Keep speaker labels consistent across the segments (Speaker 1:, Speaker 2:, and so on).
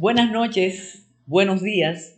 Speaker 1: Buenas noches, buenos días.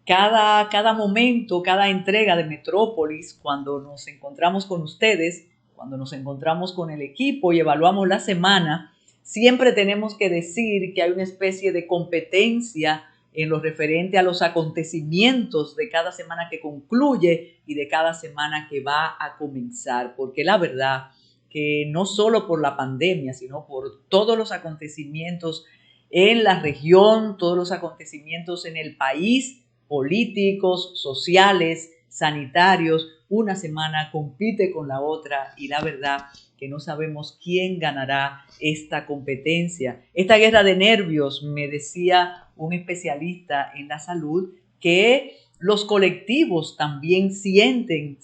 Speaker 1: Cada momento, cada entrega de Metrópolis, cuando nos encontramos con ustedes, cuando nos encontramos con el equipo y evaluamos la semana, siempre tenemos que decir que hay una especie de competencia en lo referente a los acontecimientos de cada semana que concluye y de cada semana que va a comenzar, porque la verdad que no solo por la pandemia, sino por todos los acontecimientos en la región, todos los acontecimientos en el país, políticos, sociales, sanitarios, una semana compite con la otra y la verdad que no sabemos quién ganará esta competencia. Esta guerra de nervios, me decía un especialista en la salud, que los colectivos también sienten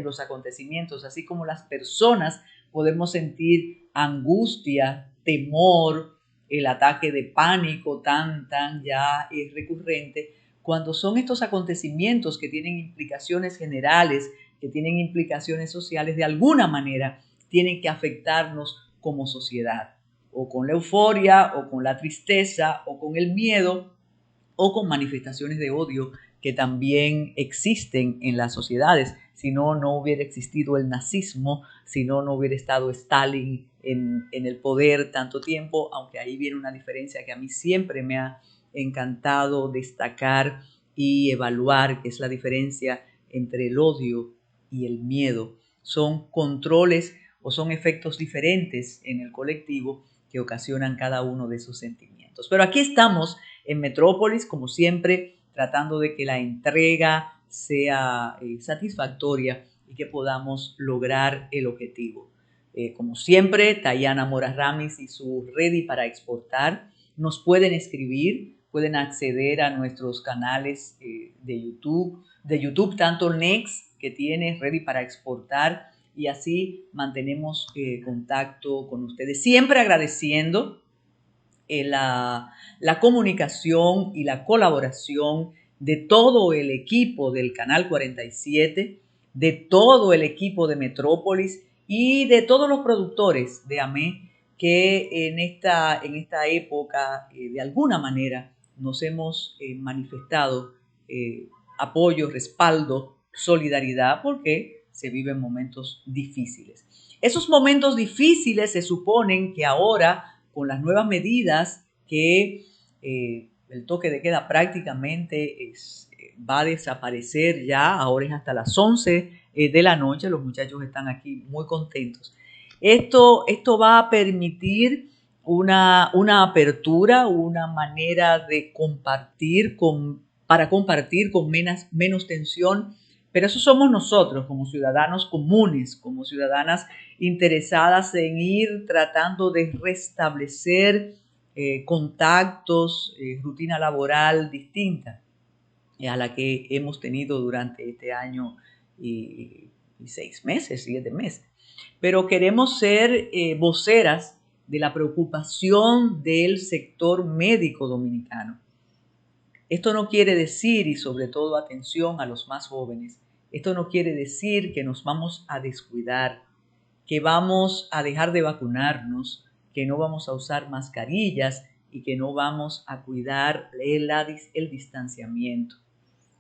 Speaker 1: los acontecimientos, así como las personas podemos sentir angustia, temor, el ataque de pánico tan ya es recurrente. Cuando son estos acontecimientos que tienen implicaciones generales, que tienen implicaciones sociales, de alguna manera tienen que afectarnos como sociedad, o con la euforia, o con la tristeza, o con el miedo, o con manifestaciones de odio que también existen en las sociedades. Si no, no hubiera existido el nazismo, si no, no hubiera estado Stalin en el poder tanto tiempo, aunque ahí viene una diferencia que a mí siempre me ha encantado destacar y evaluar, que es la diferencia entre el odio y el miedo. Son controles o son efectos diferentes en el colectivo que ocasionan cada uno de esos sentimientos. Pero aquí estamos en Metrópolis, como siempre, tratando de que la entrega sea satisfactoria y que podamos lograr el objetivo. Como siempre, Tayana Mora Ramis y su Ready para Exportar nos pueden escribir, pueden acceder a nuestros canales de YouTube tanto Next, que tiene Ready para Exportar, y así mantenemos contacto con ustedes, siempre agradeciendo la comunicación y la colaboración de todo el equipo del Canal 47, de todo el equipo de Metrópolis y de todos los productores de AME que en esta época de alguna manera nos hemos manifestado apoyo, respaldo, solidaridad, porque se viven momentos difíciles. Esos momentos difíciles se suponen que ahora, con las nuevas medidas que el toque de queda prácticamente va a desaparecer ya, ahora es hasta las 11 de la noche, los muchachos están aquí muy contentos. Esto va a permitir una apertura, una manera de compartir para compartir con menos tensión, pero eso somos nosotros como ciudadanos comunes, como ciudadanas interesadas en ir tratando de restablecer contactos, rutina laboral distinta a la que hemos tenido durante este año y 6 meses, 7 meses. Pero queremos ser voceras de la preocupación del sector médico dominicano. Esto no quiere decir, y sobre todo atención a los más jóvenes, esto no quiere decir que nos vamos a descuidar, que vamos a dejar de vacunarnos, que no vamos a usar mascarillas y que no vamos a cuidar el distanciamiento,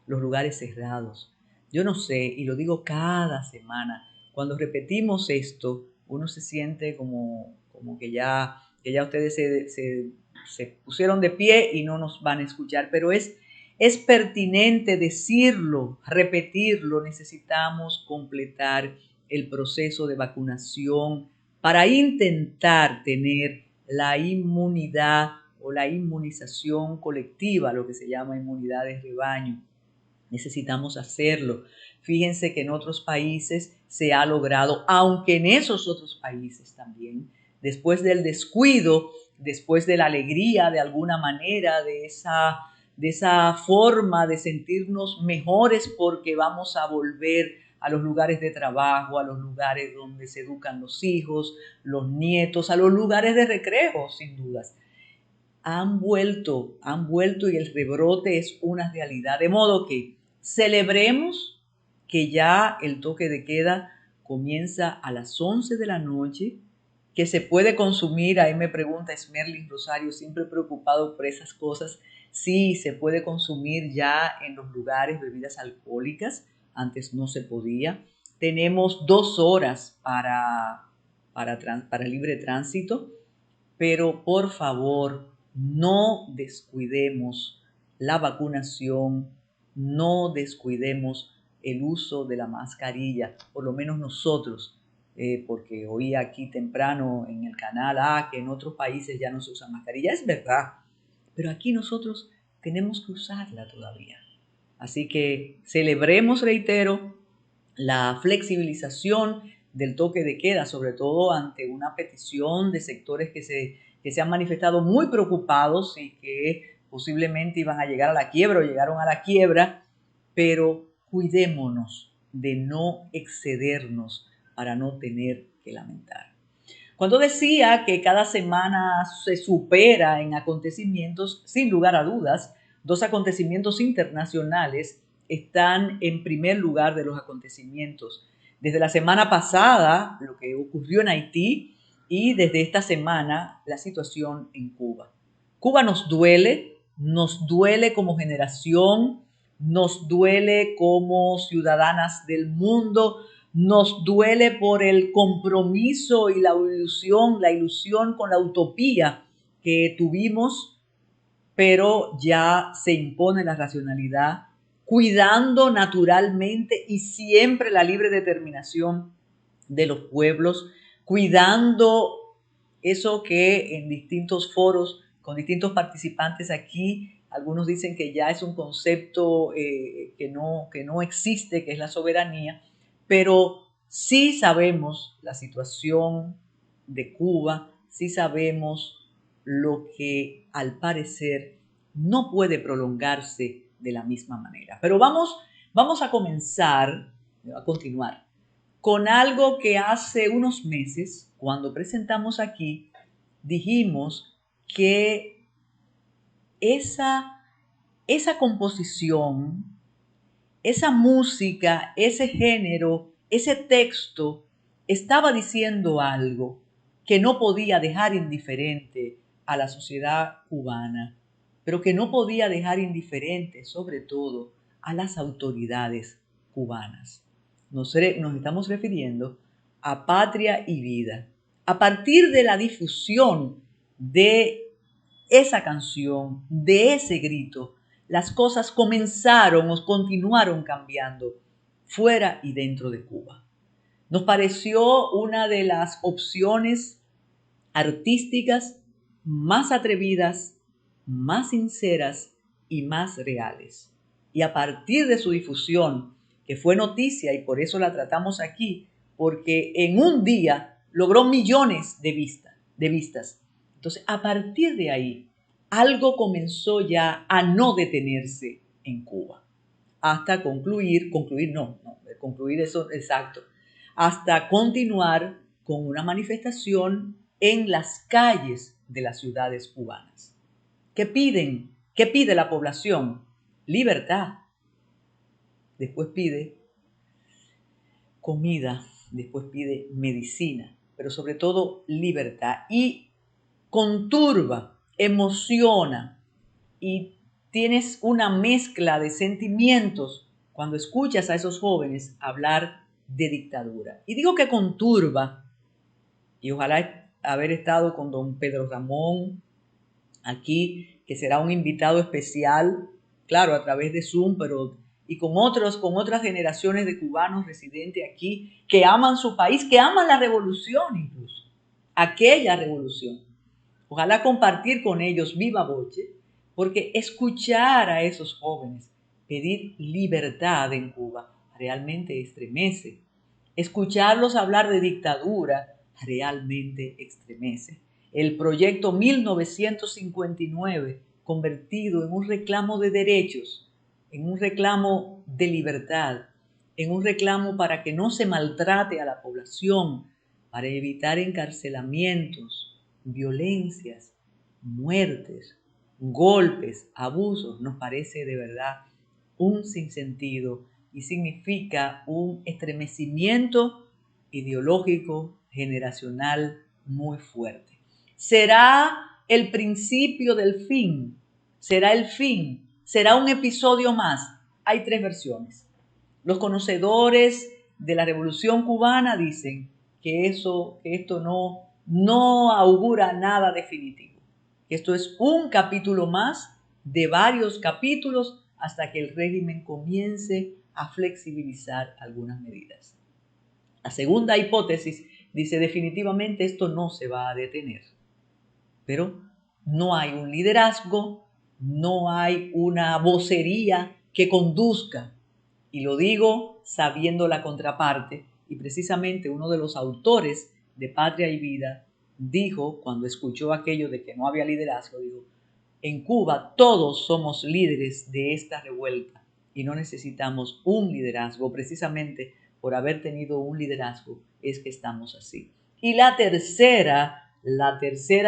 Speaker 1: los lugares cerrados. Yo no sé, y lo digo cada semana, cuando repetimos esto, uno se siente como que ya ustedes se pusieron de pie y no nos van a escuchar, pero es pertinente decirlo, repetirlo. Necesitamos completar el proceso de vacunación para intentar tener la inmunidad o la inmunización colectiva, lo que se llama inmunidad de rebaño. Necesitamos hacerlo. Fíjense que en otros países se ha logrado, aunque en esos otros países también, después del descuido, después de la alegría de alguna manera, de esa forma de sentirnos mejores porque vamos a volver a los lugares de trabajo, a los lugares donde se educan los hijos, los nietos, a los lugares de recreo, sin dudas. Han vuelto y el rebrote es una realidad. De modo que celebremos que ya el toque de queda comienza a las 11 de la noche que se puede consumir. Ahí me pregunta Smerlin Rosario, siempre preocupado por esas cosas. Sí, se puede consumir ya en los lugares bebidas alcohólicas. Antes no se podía. Tenemos 2 horas para libre tránsito, pero por favor, no descuidemos la vacunación, no descuidemos el uso de la mascarilla, por lo menos nosotros, porque oí aquí temprano en el canal que en otros países ya no se usa mascarilla. Es verdad, pero aquí nosotros tenemos que usarla todavía. Así que celebremos, reitero, la flexibilización del toque de queda, sobre todo ante una petición de sectores que se han manifestado muy preocupados y que posiblemente iban a llegar a la quiebra o llegaron a la quiebra, pero cuidémonos de no excedernos para no tener que lamentar. Cuando decía que cada semana se supera en acontecimientos, sin lugar a dudas, 2 acontecimientos internacionales están en primer lugar de los acontecimientos. Desde la semana pasada, lo que ocurrió en Haití, y desde esta semana, la situación en Cuba. Cuba nos duele como generación, nos duele como ciudadanas del mundo, nos duele por el compromiso y la ilusión con la utopía que tuvimos, pero ya se impone la racionalidad, cuidando naturalmente y siempre la libre determinación de los pueblos, cuidando eso que en distintos foros, con distintos participantes aquí, algunos dicen que ya es un concepto que no existe, que es la soberanía, pero sí sabemos la situación de Cuba, sí sabemos lo que al parecer no puede prolongarse de la misma manera. Pero vamos a continuar con algo que hace unos meses, cuando presentamos aquí, dijimos que esa composición, esa música, ese género, ese texto estaba diciendo algo que no podía dejar indiferente a la sociedad cubana, pero que no podía dejar indiferente sobre todo a las autoridades cubanas. Nos estamos refiriendo a Patria y Vida. A partir de la difusión de esa canción, de ese grito, las cosas comenzaron o continuaron cambiando fuera y dentro de Cuba. Nos pareció una de las opciones artísticas más atrevidas, más sinceras y más reales. Y a partir de su difusión, que fue noticia y por eso la tratamos aquí, porque en un día logró millones de vistas. Entonces, a partir de ahí, algo comenzó ya a no detenerse en Cuba, hasta concluir eso exacto, hasta continuar con una manifestación en las calles de las ciudades cubanas. ¿Qué piden? ¿Qué pide la población? Libertad. Después pide comida, después pide medicina, pero sobre todo libertad. Y conturba, emociona y tienes una mezcla de sentimientos cuando escuchas a esos jóvenes hablar de dictadura. Y digo que conturba, y ojalá haber estado con don Pedro Ramón aquí, que será un invitado especial, claro, a través de Zoom, pero y con otras generaciones de cubanos residentes aquí que aman su país, que aman la revolución incluso, aquella revolución. Ojalá compartir con ellos viva voce, porque escuchar a esos jóvenes pedir libertad en Cuba realmente estremece. Escucharlos hablar de dictadura realmente estremece. El proyecto 1959, convertido en un reclamo de derechos, en un reclamo de libertad, en un reclamo para que no se maltrate a la población, para evitar encarcelamientos, violencias, muertes, golpes, abusos, nos parece de verdad un sinsentido y significa un estremecimiento ideológico, generacional muy fuerte. ¿Será el principio del fin? ¿Será el fin? ¿Será un episodio más? Hay 3 versiones. Los conocedores de la Revolución Cubana dicen que esto no augura nada definitivo. Esto es un capítulo más de varios capítulos hasta que el régimen comience a flexibilizar algunas medidas. La segunda hipótesis dice definitivamente esto no se va a detener, pero no hay un liderazgo, no hay una vocería que conduzca. Y lo digo sabiendo la contraparte, y precisamente uno de los autores de Patria y Vida dijo, cuando escuchó aquello de que no había liderazgo, dijo, en Cuba todos somos líderes de esta revuelta y no necesitamos un liderazgo. Precisamente por haber tenido un liderazgo es que estamos así. Y la tercera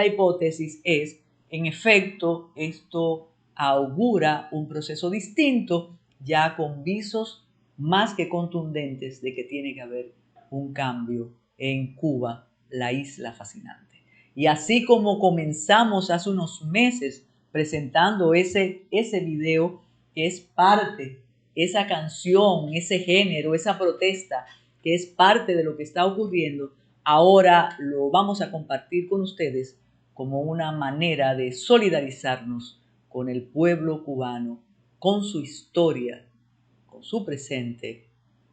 Speaker 1: hipótesis es, en efecto, esto augura un proceso distinto, ya con visos más que contundentes de que tiene que haber un cambio en Cuba, la isla fascinante. Y así como comenzamos hace unos meses presentando ese video que es parte, esa canción, ese género, esa protesta que es parte de lo que está ocurriendo, ahora lo vamos a compartir con ustedes como una manera de solidarizarnos con el pueblo cubano, con su historia, con su presente,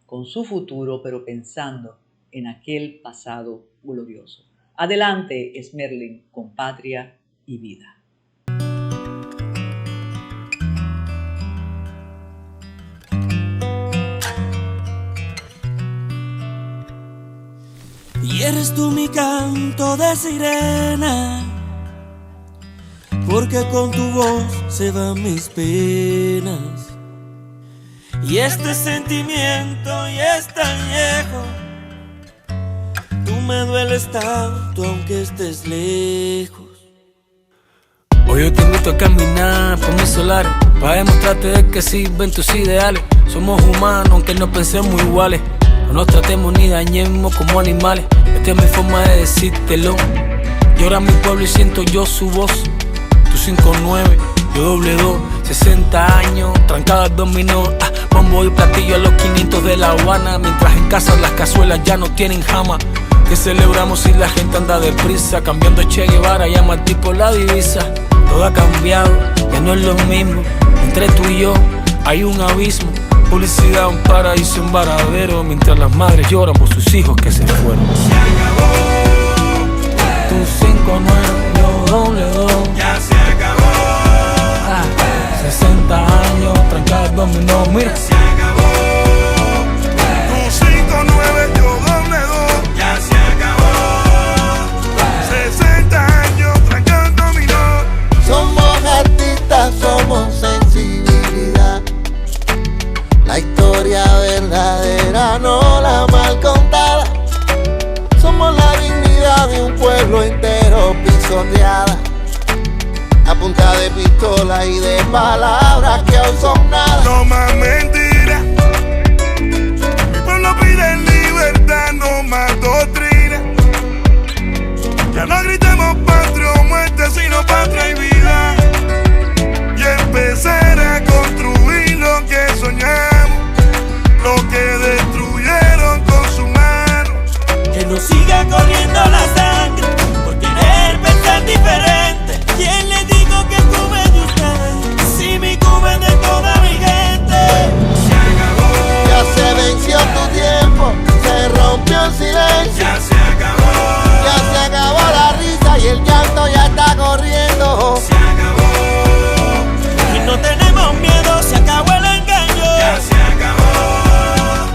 Speaker 1: con su futuro, pero pensando en aquel pasado glorioso. Adelante, Esmerlin, con Patria y Vida.
Speaker 2: Y eres tú mi canto de sirena, porque con tu voz se van mis penas. Y este sentimiento ya es tan viejo, tú me dueles tanto aunque estés lejos. Hoy yo te invito a caminar por mis solares, para demostrarte de que sirven tus ideales. Somos humanos aunque no pensemos iguales, no nos tratemos ni dañemos como animales. Esta es mi forma de decírtelo. Llora mi pueblo y siento yo su voz. Tú 5-9, yo 2-2, 60 años, trancada al dominó. Bombo y platillo a los 500 de La Habana, mientras en casa las cazuelas ya no tienen jama. Que celebramos si la gente anda deprisa, cambiando Che Guevara, llama al tipo la divisa. Todo ha cambiado, ya no es lo mismo. Entre tú y yo hay un abismo. Publicidad, un paraíso, un varadero, mientras las madres lloran por sus hijos que se fueron.
Speaker 3: Se acabó.
Speaker 2: Tu 5-9, yo 2-2.
Speaker 3: Ya se acabó.
Speaker 2: 60 años, trancada al dominó, mira.
Speaker 3: Se acabó. Tu 5-9, yo 2-2. Ya se acabó. 60 años, trancada al dominó.
Speaker 4: Somos artistas, somos sensibilidad. La historia verdadera, no la mal contada. Somos la dignidad de un pueblo entero pisoteada, a punta de pistola y de palabras que hoy son nada.
Speaker 3: No más mentiras. Mi pueblo pide libertad, no más doctrina. Ya no gritemos patria o muerte, sino patria y vida. Y empezar a construir lo que soñamos, lo que destruyeron con su mano.
Speaker 2: Que no siga corriendo la sangre por querer pensar diferente. ¿Quién le dijo que Cuba es de ustedes? Si mi Cuba es de toda mi gente.
Speaker 3: Se acabó.
Speaker 4: Ya se venció tu tiempo, se rompió el silencio.
Speaker 3: Ya se acabó.
Speaker 4: Ya se acabó la risa y el llanto ya está corriendo.
Speaker 3: Se acabó.
Speaker 2: Y no tenemos miedo, se acabó el engaño.
Speaker 3: Ya se acabó.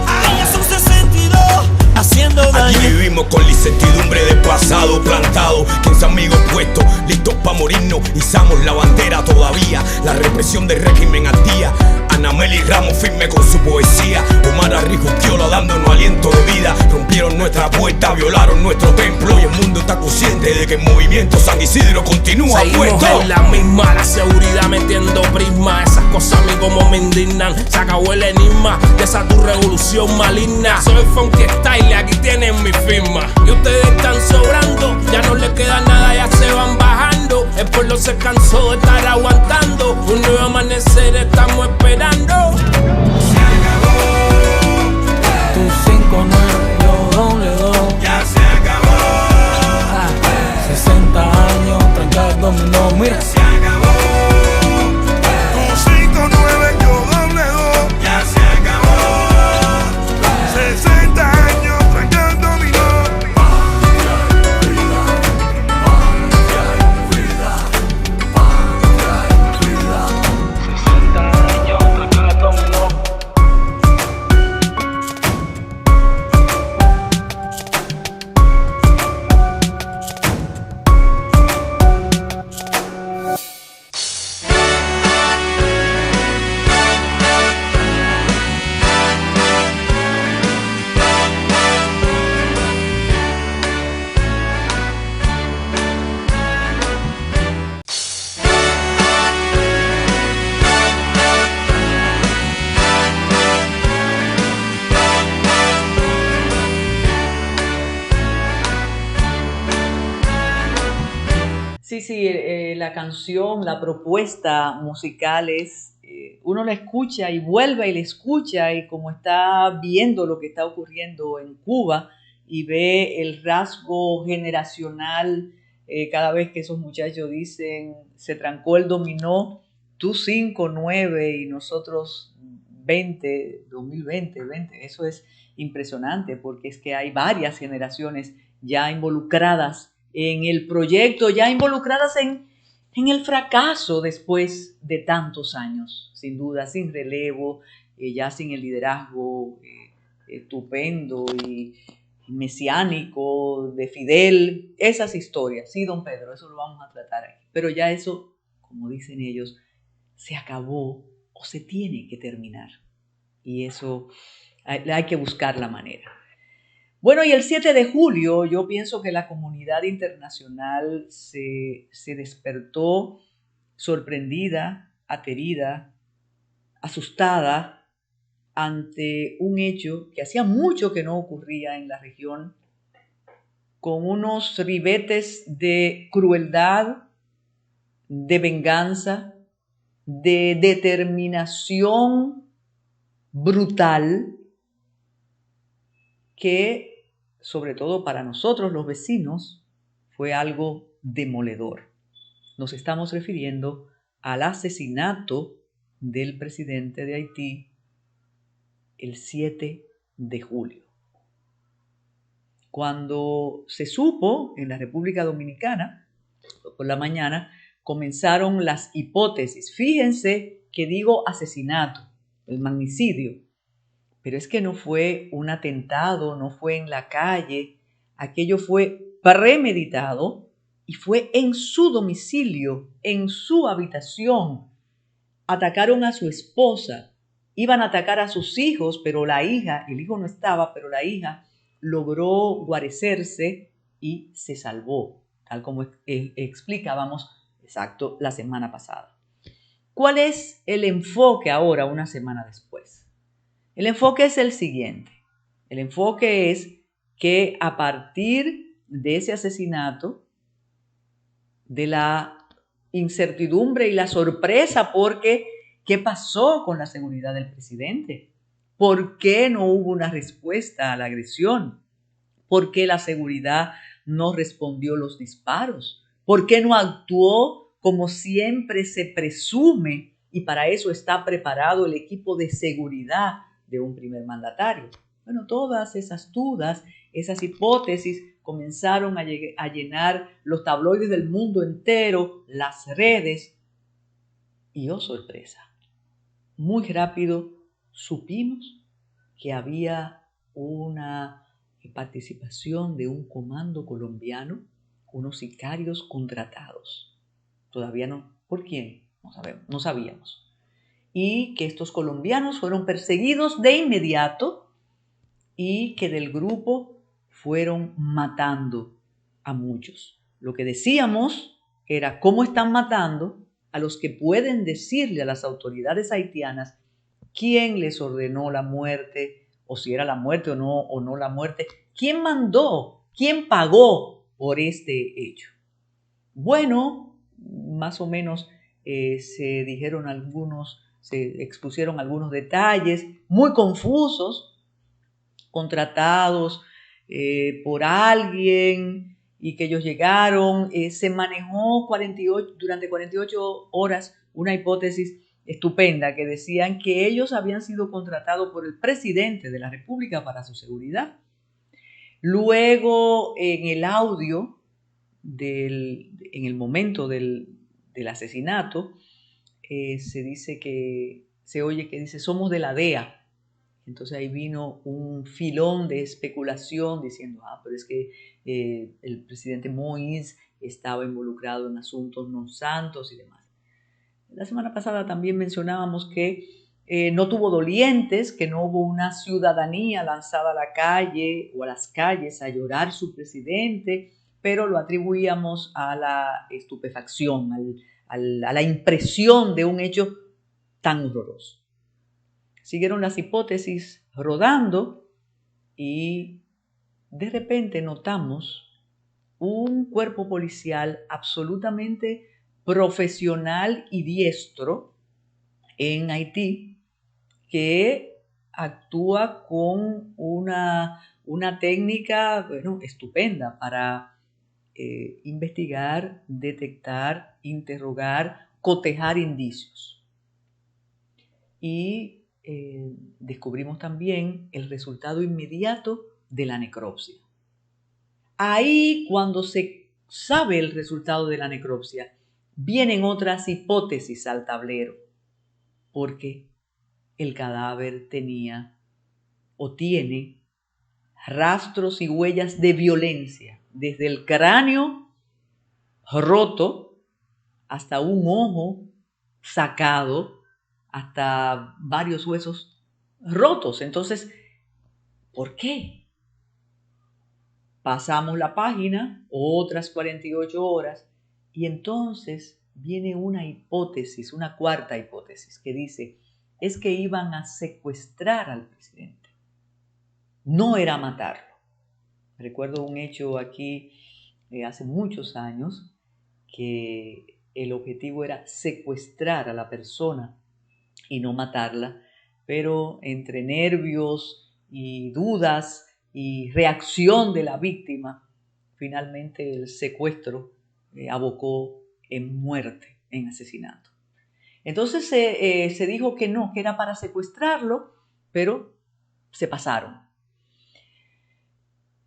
Speaker 2: Ay, es un 62 haciendo daño.
Speaker 5: Aquí vivimos con la incertidumbre del pasado plantado, 15 amigos puestos, listos pa' morirnos, izamos la bandera todavía, la represión del régimen al día. Anameli Ramos firme con su poesía, Omar Arrigustiola dándonos aliento de vida. Rompieron nuestra puerta, violaron nuestro templo y el mundo está consciente de que el movimiento San Isidro continúa
Speaker 6: seguimos
Speaker 5: puesto.
Speaker 6: en la misma, la seguridad metiendo prisma. Esas cosas a mí
Speaker 2: como me indignan. Se acabó el enigma de esa tu revolución maligna. Soy Funky Style, aquí tienen mi firma. Y ustedes están sobrando, ya no les queda nada, ya se van bajando. El pueblo se cansó de estar aguantando. Un nuevo amanecer estamos esperando.
Speaker 3: Se acabó,
Speaker 2: Tu 5-9, yo doble 2.
Speaker 3: ya se acabó,
Speaker 2: 60 años, tranca el dominó, mira.
Speaker 3: se acabó. Tu 5-9, yo doble 2, ya se acabó. 60 años trancando dominó.
Speaker 1: Sí, la canción, la propuesta musical es, uno la escucha y vuelve y la escucha y como está viendo lo que está ocurriendo en Cuba y ve el rasgo generacional, cada vez que esos muchachos dicen, se trancó el dominó, tú 5-9 y nosotros 2020, eso es impresionante porque es que hay varias generaciones ya involucradas en el proyecto, ya involucradas en el fracaso después de tantos años, sin duda, sin relevo, ya sin el liderazgo estupendo y mesiánico de Fidel, esas historias, sí, don Pedro, eso lo vamos a tratar aquí, pero ya eso, como dicen ellos, se acabó o se tiene que terminar y eso hay que buscar la manera. Bueno, y el 7 de julio yo pienso que la comunidad internacional se despertó sorprendida, aterida, asustada ante un hecho que hacía mucho que no ocurría en la región, con unos ribetes de crueldad, de venganza, de determinación brutal que, sobre todo para nosotros los vecinos, fue algo demoledor. Nos estamos refiriendo al asesinato del presidente de Haití el 7 de julio. Cuando se supo en la República Dominicana, por la mañana, comenzaron las hipótesis. Fíjense que digo asesinato, el magnicidio, pero es que no fue un atentado, no fue en la calle, aquello fue premeditado y fue en su domicilio, en su habitación. Atacaron a su esposa, iban a atacar a sus hijos, pero la hija, el hijo no estaba, pero la hija logró guarecerse y se salvó, tal como explicábamos exacto la semana pasada. ¿Cuál es el enfoque ahora, una semana después? El enfoque es el siguiente. El enfoque es que a partir de ese asesinato, de la incertidumbre y la sorpresa porque ¿qué pasó con la seguridad del presidente? ¿Por qué no hubo una respuesta a la agresión? ¿Por qué la seguridad no respondió los disparos? ¿Por qué no actuó como siempre se presume? Y para eso está preparado el equipo de seguridad de un primer mandatario. Bueno, todas esas dudas, esas hipótesis comenzaron a llenar los tabloides del mundo entero, las redes. Y oh sorpresa, muy rápido supimos que había una participación de un comando colombiano, unos sicarios contratados. Todavía no. ¿Por quién? No sabíamos. Y que estos colombianos fueron perseguidos de inmediato y que del grupo fueron matando a muchos. Lo que decíamos era cómo están matando a los que pueden decirle a las autoridades haitianas quién les ordenó la muerte, o si era la muerte o no la muerte, quién mandó, quién pagó por este hecho. Bueno, más o menos se expusieron algunos detalles muy confusos, contratados por alguien y que ellos llegaron. Se manejó durante 48 horas una hipótesis estupenda que decían que ellos habían sido contratados por el presidente de la República para su seguridad. Luego, en el audio, en el momento del asesinato, se oye que dice, somos de la DEA. Entonces ahí vino un filón de especulación diciendo, pero es que el presidente Moïse estaba involucrado en asuntos no santos y demás. La semana pasada también mencionábamos que no tuvo dolientes, que no hubo una ciudadanía lanzada a la calle o a las calles a llorar su presidente, pero lo atribuíamos a la estupefacción, a la impresión de un hecho tan horroroso. Siguieron las hipótesis rodando y de repente notamos un cuerpo policial absolutamente profesional y diestro en Haití que actúa con una técnica estupenda para investigar, detectar, interrogar, cotejar indicios. Y descubrimos también el resultado inmediato de la necropsia. Ahí, cuando se sabe el resultado de la necropsia, vienen otras hipótesis al tablero, porque el cadáver tenía o tiene rastros y huellas de violencia, desde el cráneo roto hasta un ojo sacado, hasta varios huesos rotos. Entonces, ¿por qué? Pasamos la página, otras 48 horas, y entonces viene una hipótesis, una cuarta hipótesis, que dice, es que iban a secuestrar al presidente. No era matarlo. Recuerdo un hecho aquí hace muchos años, que el objetivo era secuestrar a la persona y no matarla, pero entre nervios y dudas y reacción de la víctima, finalmente el secuestro abocó en muerte, en asesinato. Entonces se dijo que no, que era para secuestrarlo, pero se pasaron.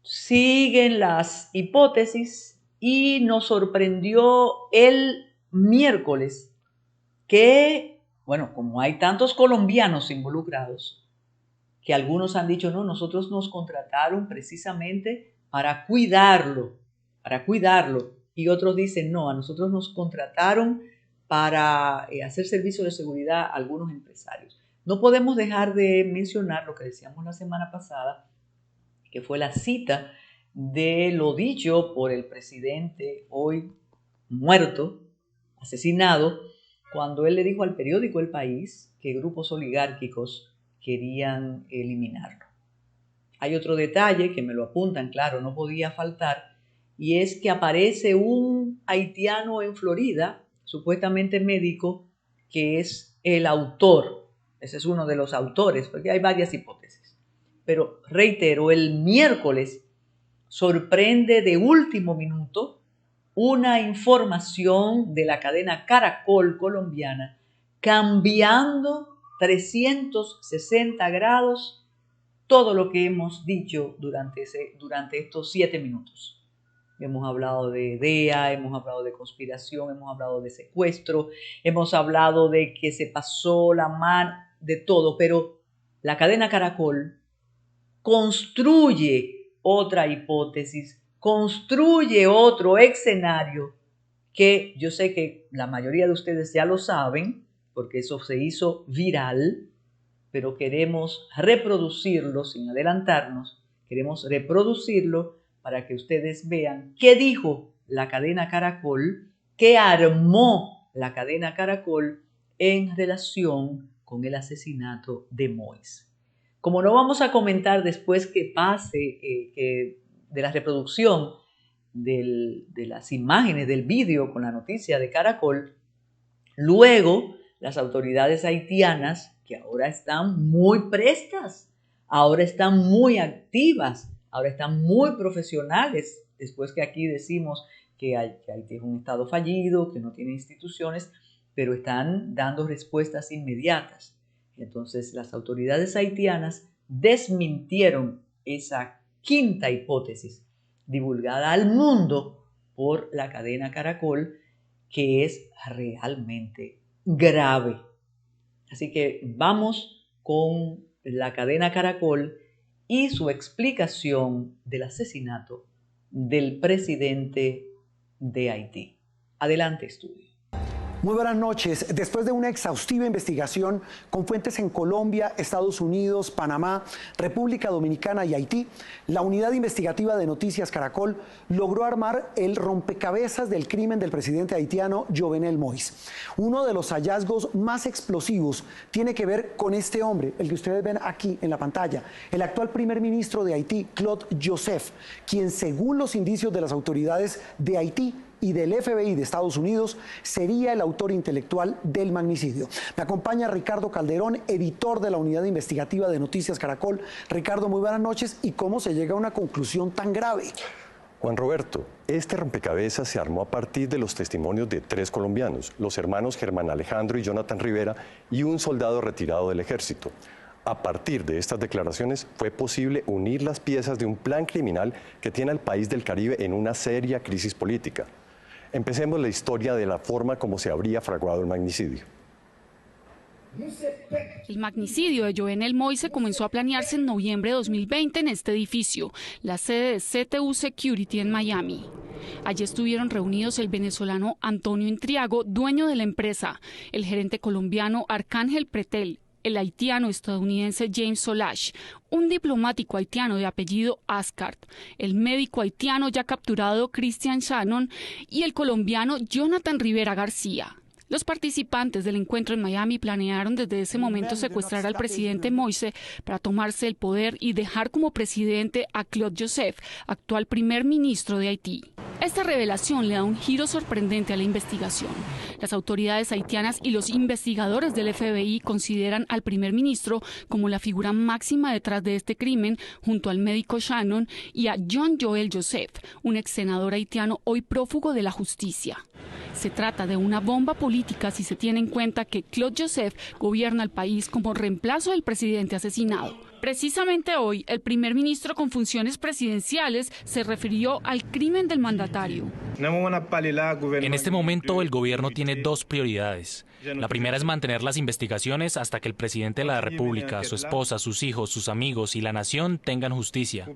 Speaker 1: Siguen las hipótesis y nos sorprendió el miércoles que, como hay tantos colombianos involucrados, que algunos han dicho, no, nosotros nos contrataron precisamente para cuidarlo, y otros dicen, no, a nosotros nos contrataron para hacer servicio de seguridad a algunos empresarios. No podemos dejar de mencionar lo que decíamos la semana pasada, que fue la cita de lo dicho por el presidente hoy muerto, asesinado, cuando él le dijo al periódico El País que grupos oligárquicos querían eliminarlo. Hay otro detalle que me lo apuntan, claro, no podía faltar, y es que aparece un haitiano en Florida, supuestamente médico, que es el autor. Ese es uno de los autores, porque hay varias hipótesis. Pero reitero, el miércoles sorprende de último minuto una información de la cadena Caracol colombiana cambiando 360 grados todo lo que hemos dicho durante estos 7 minutos. Hemos hablado de DEA, hemos hablado de conspiración, hemos hablado de secuestro, hemos hablado de que se pasó la mano, de todo, pero la cadena Caracol construye otra hipótesis, construye otro escenario que yo sé que la mayoría de ustedes ya lo saben, porque eso se hizo viral, pero queremos reproducirlo sin adelantarnos, queremos reproducirlo para que ustedes vean qué dijo la cadena Caracol, qué armó la cadena Caracol en relación con el asesinato de Mois. Como no vamos a comentar después que pase de la reproducción de las imágenes del vídeo con la noticia de Caracol, luego las autoridades haitianas, que ahora están muy prestas, ahora están muy activas, ahora están muy profesionales, después que aquí decimos que Haití es un estado fallido, que no tiene instituciones, pero están dando respuestas inmediatas. Entonces, las autoridades haitianas desmintieron esa quinta hipótesis divulgada al mundo por la cadena Caracol, que es realmente grave. Así que vamos con la cadena Caracol y su explicación del asesinato del presidente de Haití. Adelante, estudio.
Speaker 6: Muy buenas noches. Después de una exhaustiva investigación con fuentes en Colombia, Estados Unidos, Panamá, República Dominicana y Haití, la unidad investigativa de Noticias Caracol logró armar el rompecabezas del crimen del presidente haitiano Jovenel Moïse. Uno de los hallazgos más explosivos tiene que ver con este hombre, el que ustedes ven aquí en la pantalla, el actual primer ministro de Haití, Claude Joseph, quien según los indicios de las autoridades de Haití y del FBI de Estados Unidos, sería el autor intelectual del magnicidio. Me acompaña Ricardo Calderón, editor de la unidad investigativa de Noticias Caracol. Ricardo, muy buenas noches. ¿Y cómo se llega a una conclusión tan grave?
Speaker 7: Juan Roberto, este rompecabezas se armó a partir de los testimonios de 3 colombianos, los hermanos Germán Alejandro y Jonathan Rivera, y un soldado retirado del ejército. A partir de estas declaraciones fue posible unir las piezas de un plan criminal que tiene al país del Caribe en una seria crisis política. Empecemos la historia de la forma como se habría fraguado el magnicidio.
Speaker 8: El magnicidio de Jovenel Moïse comenzó a planearse en noviembre de 2020 en este edificio, la sede de CTU Security en Miami. Allí estuvieron reunidos el venezolano Antonio Intriago, dueño de la empresa, el gerente colombiano Arcángel Pretel, el haitiano estadounidense James Solash, un diplomático haitiano de apellido Ascart, el médico haitiano ya capturado Christian Shannon y el colombiano Jonathan Rivera García. Los participantes del encuentro en Miami planearon desde ese momento secuestrar al presidente Moïse para tomarse el poder y dejar como presidente a Claude Joseph, actual primer ministro de Haití. Esta revelación le da un giro sorprendente a la investigación. Las autoridades haitianas y los investigadores del FBI consideran al primer ministro como la figura máxima detrás de este crimen, junto al médico Shannon y a John Joel Joseph, un ex senador haitiano hoy prófugo de la justicia. Se trata de una bomba política si se tiene en cuenta que Claude Joseph gobierna el país como reemplazo del presidente asesinado. Precisamente hoy, el primer ministro con funciones presidenciales se refirió al crimen del mandatario.
Speaker 9: En este momento, el gobierno tiene 2 prioridades. La primera es mantener las investigaciones hasta que el presidente de la República, su esposa, sus hijos, sus amigos y la nación tengan justicia.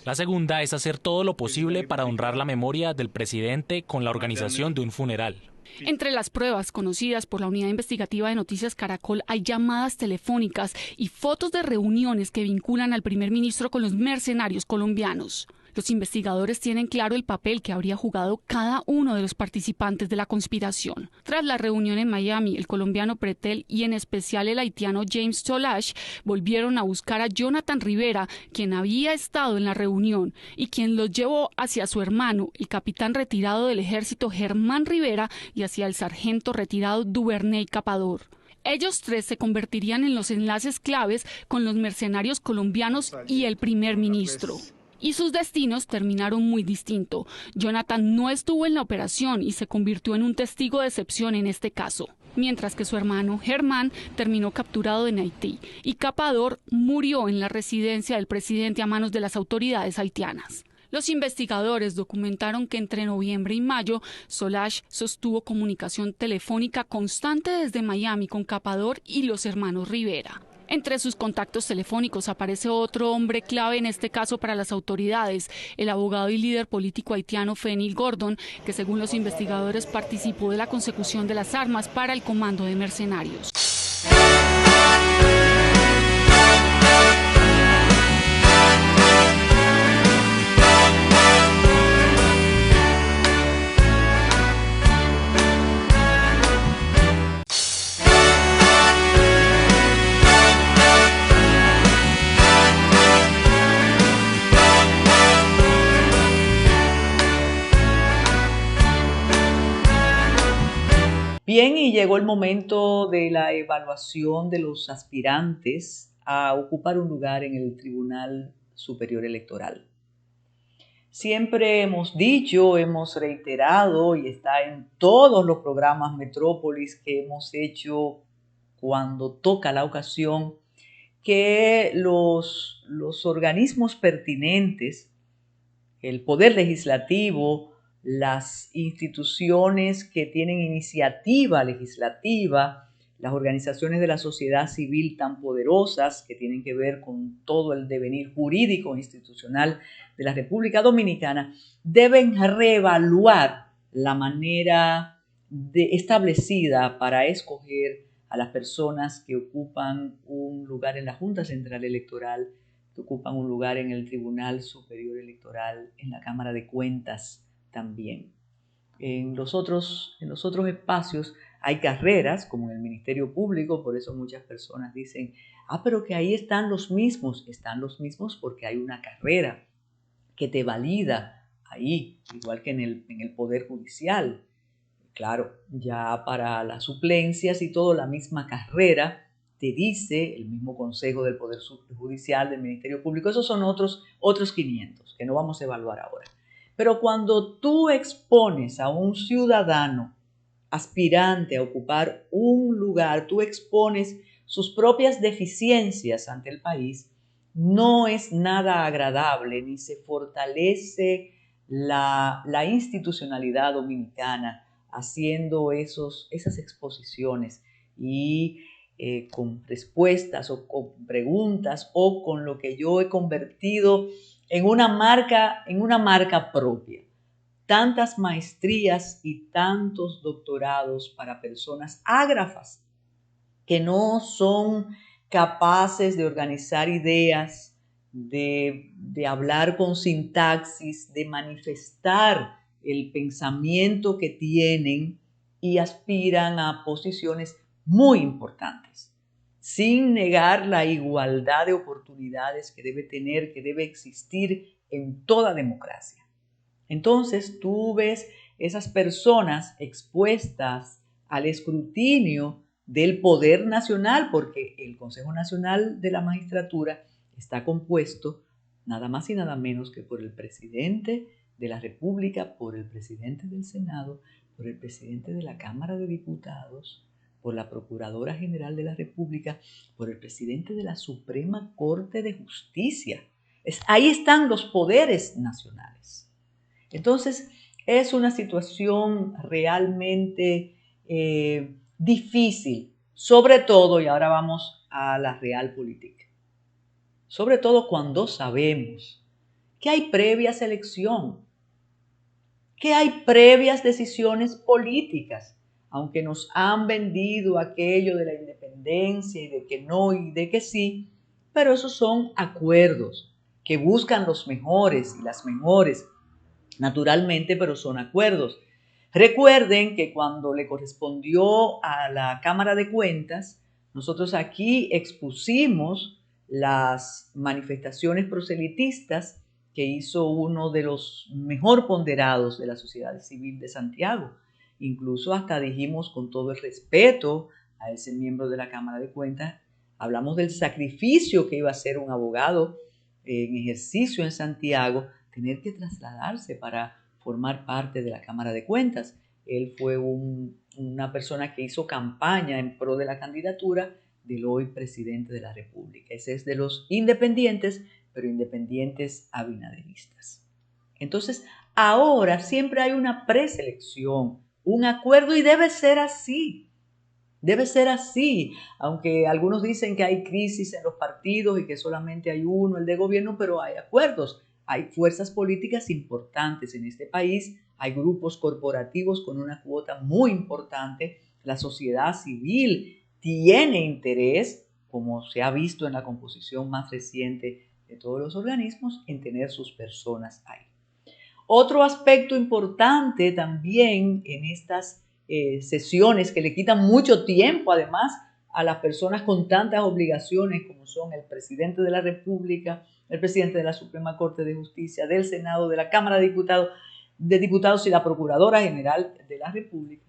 Speaker 9: La segunda es hacer todo lo posible para honrar la memoria del presidente con la organización de un funeral.
Speaker 8: Entre las pruebas conocidas por la unidad investigativa de Noticias Caracol hay llamadas telefónicas y fotos de reuniones que vinculan al primer ministro con los mercenarios colombianos. Los investigadores tienen claro el papel que habría jugado cada uno de los participantes de la conspiración. Tras la reunión en Miami, el colombiano Pretel y en especial el haitiano James Solash volvieron a buscar a Jonathan Rivera, quien había estado en la reunión y quien los llevó hacia su hermano, el capitán retirado del ejército Germán Rivera, y hacia el sargento retirado Duvernay Capador. Ellos 3 se convertirían en los enlaces claves con los mercenarios colombianos y el primer ministro. Y sus destinos terminaron muy distinto. Jonathan no estuvo en la operación y se convirtió en un testigo de excepción en este caso, mientras que su hermano Germán terminó capturado en Haití y Capador murió en la residencia del presidente a manos de las autoridades haitianas. Los investigadores documentaron que entre noviembre y mayo, Solash sostuvo comunicación telefónica constante desde Miami con Capador y los hermanos Rivera. Entre sus contactos telefónicos aparece otro hombre clave en este caso para las autoridades, el abogado y líder político haitiano Fenil Gordon, que según los investigadores participó de la consecución de las armas para el comando de mercenarios.
Speaker 1: Bien, y llegó el momento de la evaluación de los aspirantes a ocupar un lugar en el Tribunal Superior Electoral. Siempre hemos dicho, hemos reiterado y está en todos los programas Metrópolis que hemos hecho cuando toca la ocasión, que los organismos pertinentes, el Poder Legislativo, las instituciones que tienen iniciativa legislativa, las organizaciones de la sociedad civil tan poderosas que tienen que ver con todo el devenir jurídico e institucional de la República Dominicana, deben reevaluar la manera establecida para escoger a las personas que ocupan un lugar en la Junta Central Electoral, que ocupan un lugar en el Tribunal Superior Electoral, en la Cámara de Cuentas también. En los otros espacios hay carreras, como en el Ministerio Público, por eso muchas personas dicen, pero que ahí están los mismos porque hay una carrera que te valida ahí, igual que en el Poder Judicial. Claro, ya para las suplencias y todo, la misma carrera te dice, el mismo Consejo del Poder Judicial, del Ministerio Público, esos son otros 500 que no vamos a evaluar ahora. Pero cuando tú expones a un ciudadano aspirante a ocupar un lugar, tú expones sus propias deficiencias ante el país, no es nada agradable ni se fortalece la institucionalidad dominicana haciendo esas exposiciones y con respuestas o con preguntas o con lo que yo he convertido en una marca propia. Tantas maestrías y tantos doctorados para personas ágrafas que no son capaces de organizar ideas, de hablar con sintaxis, de manifestar el pensamiento que tienen y aspiran a posiciones muy importantes, sin negar la igualdad de oportunidades que debe existir en toda democracia. Entonces tú ves esas personas expuestas al escrutinio del Poder Nacional, porque el Consejo Nacional de la Magistratura está compuesto nada más y nada menos que por el presidente de la República, por el presidente del Senado, por el presidente de la Cámara de Diputados, por la Procuradora General de la República, por el presidente de la Suprema Corte de Justicia. Ahí están los poderes nacionales. Entonces, es una situación realmente difícil, sobre todo, y ahora vamos a la realpolitik, sobre todo cuando sabemos que hay previa selección, que hay previas decisiones políticas, aunque nos han vendido aquello de la independencia y de que no y de que sí, pero esos son acuerdos que buscan los mejores y las mejores, naturalmente, pero son acuerdos. Recuerden que cuando le correspondió a la Cámara de Cuentas, nosotros aquí expusimos las manifestaciones proselitistas que hizo uno de los mejor ponderados de la sociedad civil de Santiago. Incluso hasta dijimos, con todo el respeto a ese miembro de la Cámara de Cuentas, hablamos del sacrificio que iba a hacer un abogado en ejercicio en Santiago, tener que trasladarse para formar parte de la Cámara de Cuentas. Él fue una persona que hizo campaña en pro de la candidatura del hoy presidente de la República. Ese es de los independientes, pero independientes abinaderistas. Entonces, ahora siempre hay una preselección, un acuerdo, y debe ser así. Debe ser así, aunque algunos dicen que hay crisis en los partidos y que solamente hay uno, el de gobierno, pero hay acuerdos. Hay fuerzas políticas importantes en este país, hay grupos corporativos con una cuota muy importante, la sociedad civil tiene interés, como se ha visto en la composición más reciente de todos los organismos, en tener sus personas ahí. Otro aspecto importante también en estas sesiones que le quitan mucho tiempo, además, a las personas con tantas obligaciones como son el presidente de la República, el presidente de la Suprema Corte de Justicia, del Senado, de la Cámara de Diputados y la Procuradora General de la República,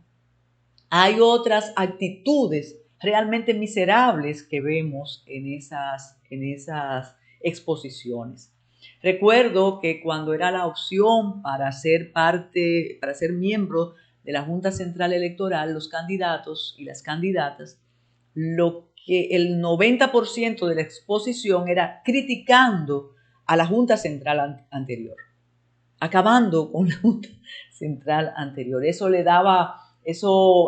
Speaker 1: hay otras actitudes realmente miserables que vemos en esas exposiciones. Recuerdo que cuando era la opción para ser miembro de la Junta Central Electoral, los candidatos y las candidatas, lo que el 90% de la exposición era criticando a la Junta Central anterior, acabando con la Junta Central anterior. Eso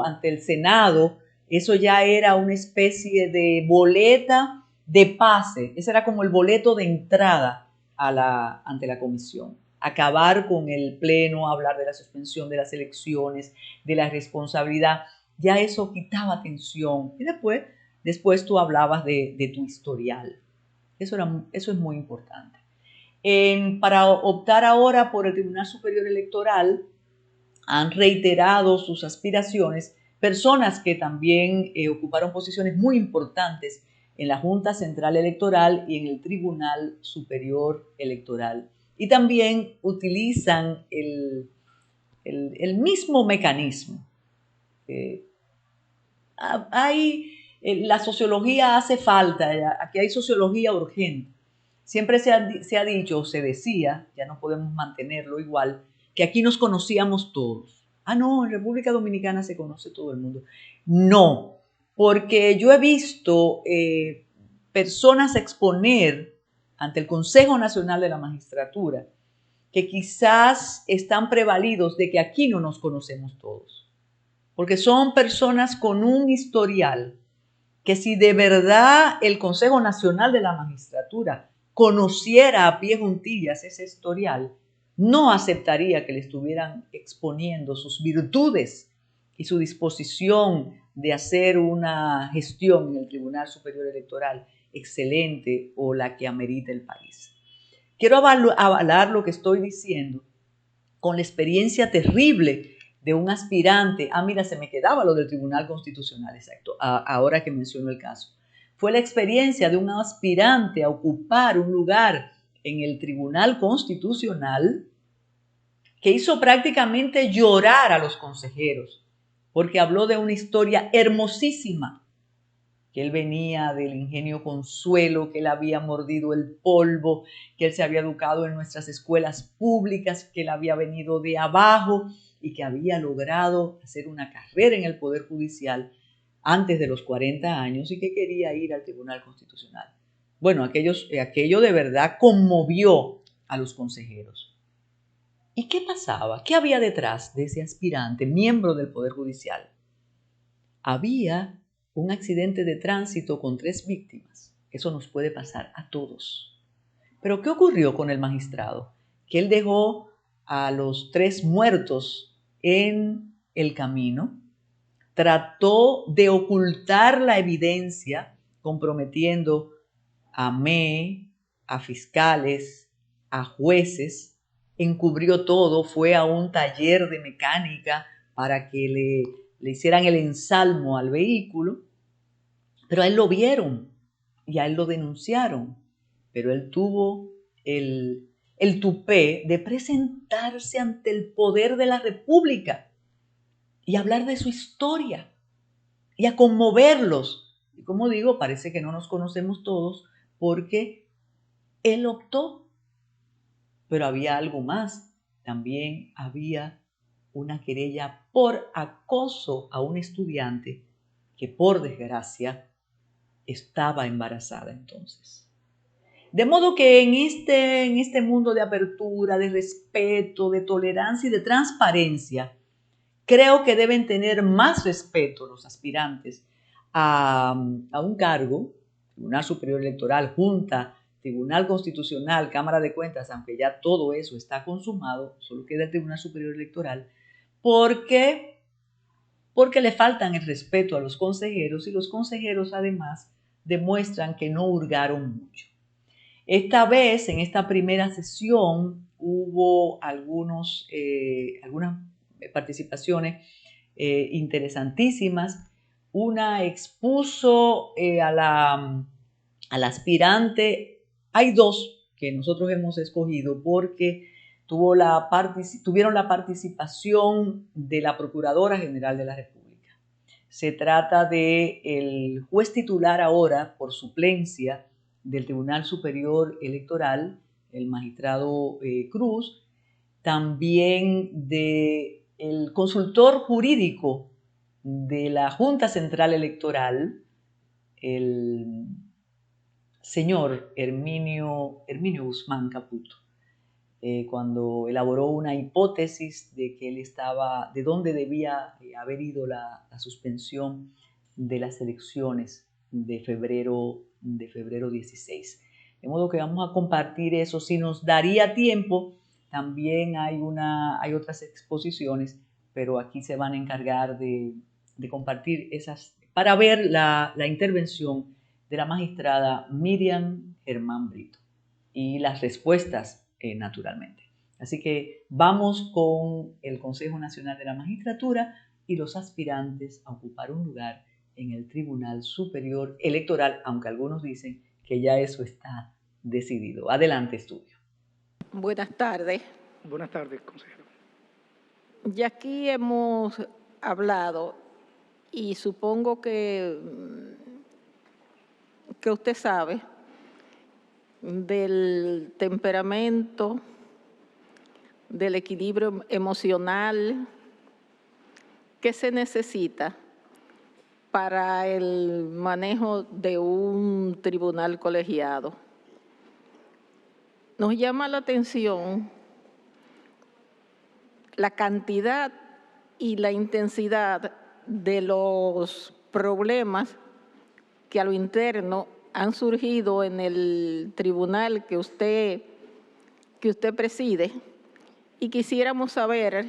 Speaker 1: ante el Senado, eso ya era una especie de boleta de pase, ese era como el boleto de entrada ante la comisión. Acabar con el pleno, hablar de la suspensión de las elecciones, de la responsabilidad, ya eso quitaba tensión. Y después tú hablabas de tu historial. Eso es muy importante. Para optar ahora por el Tribunal Superior Electoral, han reiterado sus aspiraciones personas que también ocuparon posiciones muy importantes en la Junta Central Electoral y en el Tribunal Superior Electoral. Y también utilizan el mismo mecanismo. La sociología hace falta, aquí hay sociología urgente. Siempre se ha dicho, o se decía, ya no podemos mantenerlo igual, que aquí nos conocíamos todos. No, en República Dominicana se conoce todo el mundo. No, porque yo he visto personas exponer ante el Consejo Nacional de la Magistratura que quizás están prevalidos de que aquí no nos conocemos todos. Porque son personas con un historial que si de verdad el Consejo Nacional de la Magistratura conociera a pie juntillas ese historial, no aceptaría que le estuvieran exponiendo sus virtudes y su disposición de hacer una gestión en el Tribunal Superior Electoral excelente o la que amerita el país. Quiero avalar lo que estoy diciendo con la experiencia terrible de un aspirante. Mira, se me quedaba lo del Tribunal Constitucional, exacto, ahora que menciono el caso. Fue la experiencia de un aspirante a ocupar un lugar en el Tribunal Constitucional que hizo prácticamente llorar a los consejeros, porque habló de una historia hermosísima, que él venía del Ingenio Consuelo, que él había mordido el polvo, que él se había educado en nuestras escuelas públicas, que él había venido de abajo y que había logrado hacer una carrera en el Poder Judicial antes de los 40 años y que quería ir al Tribunal Constitucional. Bueno, aquello de verdad conmovió a los consejeros. ¿Y qué pasaba? ¿Qué había detrás de ese aspirante, miembro del Poder Judicial? Había un accidente de tránsito con 3 víctimas. Eso nos puede pasar a todos. Pero ¿qué ocurrió con el magistrado? Que él dejó a los 3 muertos en el camino, trató de ocultar la evidencia, comprometiendo a ME, a fiscales, a jueces, encubrió todo, fue a un taller de mecánica para que le hicieran el ensalmo al vehículo, pero a él lo vieron y a él lo denunciaron, pero él tuvo el tupé de presentarse ante el poder de la República y hablar de su historia y a conmoverlos. Y como digo, parece que no nos conocemos todos porque él optó. Pero había algo más. También había una querella por acoso a un estudiante que, por desgracia, estaba embarazada entonces. De modo que en este mundo de apertura, de respeto, de tolerancia y de transparencia, creo que deben tener más respeto los aspirantes a un cargo, Tribunal Superior Electoral, Junta, Tribunal Constitucional, Cámara de Cuentas, aunque ya todo eso está consumado, solo queda el Tribunal Superior Electoral, porque le faltan el respeto a los consejeros y los consejeros además demuestran que no hurgaron mucho. Esta vez, en esta primera sesión, hubo algunas participaciones interesantísimas. Una expuso a la aspirante. Hay 2 que nosotros hemos escogido porque tuvieron la participación de la Procuradora General de la República. Se trata de el juez titular ahora por suplencia del Tribunal Superior Electoral, el magistrado Cruz, también de el consultor jurídico de la Junta Central Electoral, el señor Herminio Guzmán Caputo, cuando elaboró una hipótesis de que él estaba, de dónde debía haber ido la suspensión de las elecciones de febrero 16. De modo que vamos a compartir eso. Si nos daría tiempo, también hay otras exposiciones, pero aquí se van a encargar de compartir esas, para ver la intervención de la magistrada Miriam Germán Brito y las respuestas, naturalmente. Así que vamos con el Consejo Nacional de la Magistratura y los aspirantes a ocupar un lugar en el Tribunal Superior Electoral, aunque algunos dicen que ya eso está decidido. Adelante, estudio.
Speaker 10: Buenas tardes.
Speaker 11: Buenas tardes, consejero.
Speaker 10: Ya aquí hemos hablado y supongo que usted sabe del temperamento, del equilibrio emocional que se necesita para el manejo de un tribunal colegiado. Nos llama la atención la cantidad y la intensidad de los problemas que a lo interno han surgido en el tribunal que usted preside, y quisiéramos saber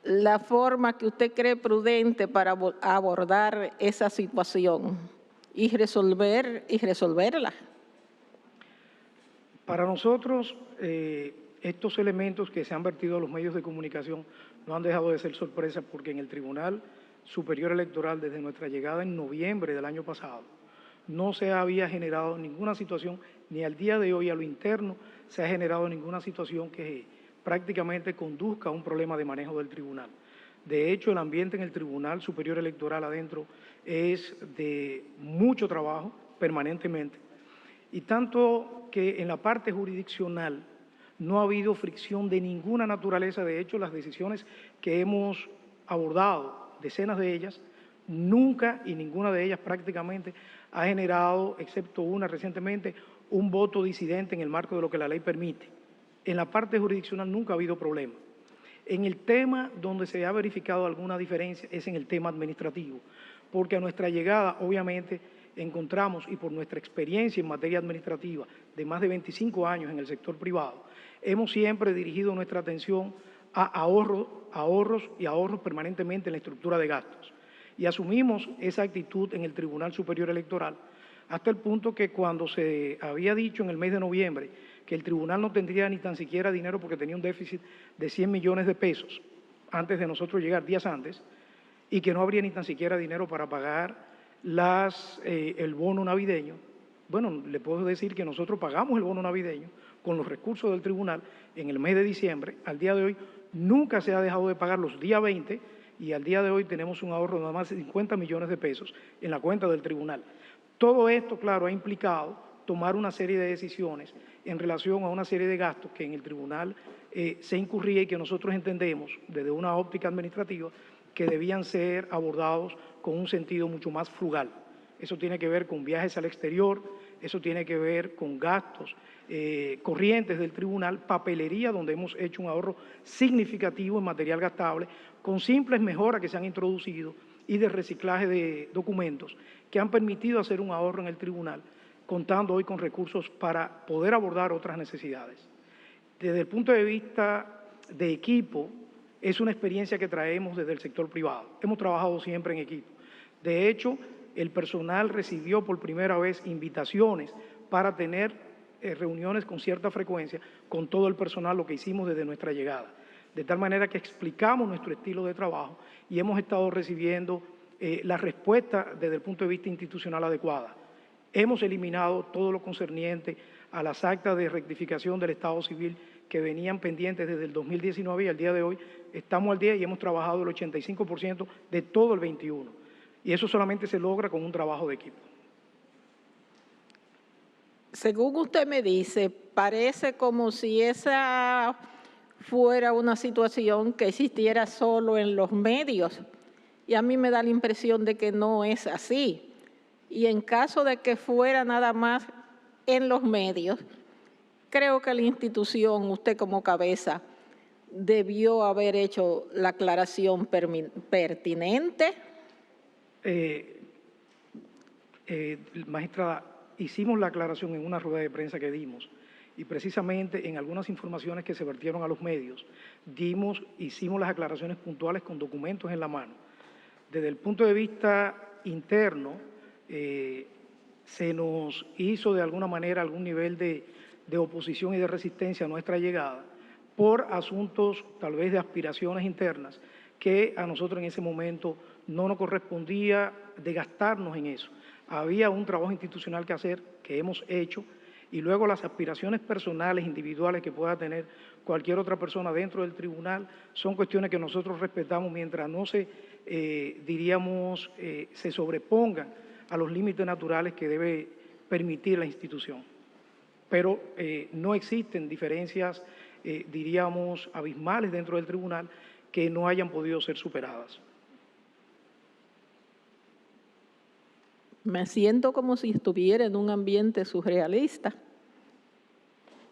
Speaker 10: la forma que usted cree prudente para abordar esa situación y resolverla.
Speaker 11: Para nosotros, estos elementos que se han vertido a los medios de comunicación no han dejado de ser sorpresa, porque en el Tribunal Superior Electoral, desde nuestra llegada en noviembre del año pasado, no se había generado ninguna situación, ni al día de hoy a lo interno se ha generado ninguna situación que prácticamente conduzca a un problema de manejo del tribunal. De hecho, el ambiente en el Tribunal Superior Electoral adentro es de mucho trabajo permanentemente, y tanto que en la parte jurisdiccional no ha habido fricción de ninguna naturaleza. De hecho, las decisiones que hemos abordado, decenas de ellas, nunca y ninguna de ellas prácticamente ha generado, excepto una recientemente, un voto disidente en el marco de lo que la ley permite. En la parte jurisdiccional nunca ha habido problema. En el tema donde se ha verificado alguna diferencia es en el tema administrativo, porque a nuestra llegada, obviamente, encontramos, y por nuestra experiencia en materia administrativa de más de 25 años en el sector privado, hemos siempre dirigido nuestra atención a ahorros permanentemente en la estructura de gastos. Y asumimos esa actitud en el Tribunal Superior Electoral, hasta el punto que cuando se había dicho en el mes de noviembre que el tribunal no tendría ni tan siquiera dinero porque tenía un déficit de 100 millones de pesos antes de nosotros llegar, días antes, y que no habría ni tan siquiera dinero para pagar el bono navideño. Bueno, le puedo decir que nosotros pagamos el bono navideño con los recursos del tribunal en el mes de diciembre. Al día de hoy nunca se ha dejado de pagar los días 20, y al día de hoy tenemos un ahorro de nada más de 50 millones de pesos en la cuenta del tribunal. Todo esto, claro, ha implicado tomar una serie de decisiones en relación a una serie de gastos que en el tribunal se incurría, y que nosotros entendemos desde una óptica administrativa que debían ser abordados con un sentido mucho más frugal. Eso tiene que ver con viajes al exterior, eso tiene que ver con gastos corrientes del tribunal, papelería, donde hemos hecho un ahorro significativo en material gastable, con simples mejoras que se han introducido y de reciclaje de documentos que han permitido hacer un ahorro en el tribunal, contando hoy con recursos para poder abordar otras necesidades. Desde el punto de vista de equipo, es una experiencia que traemos desde el sector privado. Hemos trabajado siempre en equipo. De hecho, el personal recibió por primera vez invitaciones para tener reuniones con cierta frecuencia con todo el personal, lo que hicimos desde nuestra llegada. De tal manera que explicamos nuestro estilo de trabajo y hemos estado recibiendo la respuesta desde el punto de vista institucional adecuada. Hemos eliminado todo lo concerniente a las actas de rectificación del Estado Civil que venían pendientes desde el 2019 y al día de hoy estamos al día y hemos trabajado el 85% de todo el 21. Y eso solamente se logra con un trabajo de equipo.
Speaker 10: Según usted me dice, parece como si esa fuera una situación que existiera solo en los medios. Y a mí me da la impresión de que no es así. Y en caso de que fuera nada más en los medios, creo que la institución, usted como cabeza, debió haber hecho la aclaración pertinente.
Speaker 11: Magistrada, hicimos la aclaración en una rueda de prensa que dimos y precisamente en algunas informaciones que se vertieron a los medios, hicimos las aclaraciones puntuales con documentos en la mano. Desde el punto de vista interno, se nos hizo de alguna manera algún nivel de oposición y de resistencia a nuestra llegada por asuntos tal vez de aspiraciones internas que a nosotros en ese momento no nos correspondía de gastarnos en eso. Había un trabajo institucional que hacer, que hemos hecho, y luego las aspiraciones personales, individuales que pueda tener cualquier otra persona dentro del tribunal son cuestiones que nosotros respetamos mientras no se, se sobrepongan a los límites naturales que debe permitir la institución. Pero no existen diferencias, abismales dentro del tribunal que no hayan podido ser superadas.
Speaker 10: Me siento como si estuviera en un ambiente surrealista.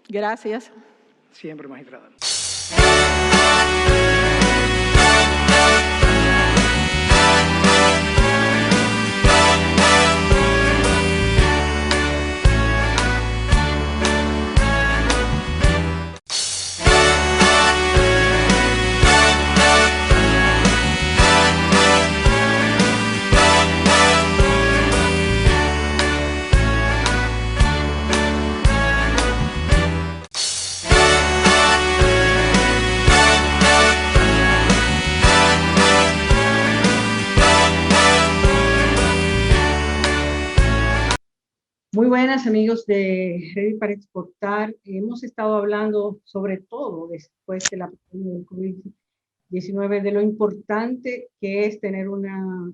Speaker 10: Gracias.
Speaker 11: Siempre, magistrada.
Speaker 12: Muy buenas, amigos de Ready para Exportar. Hemos estado hablando sobre todo después de la pandemia del COVID-19 de lo importante que es tener una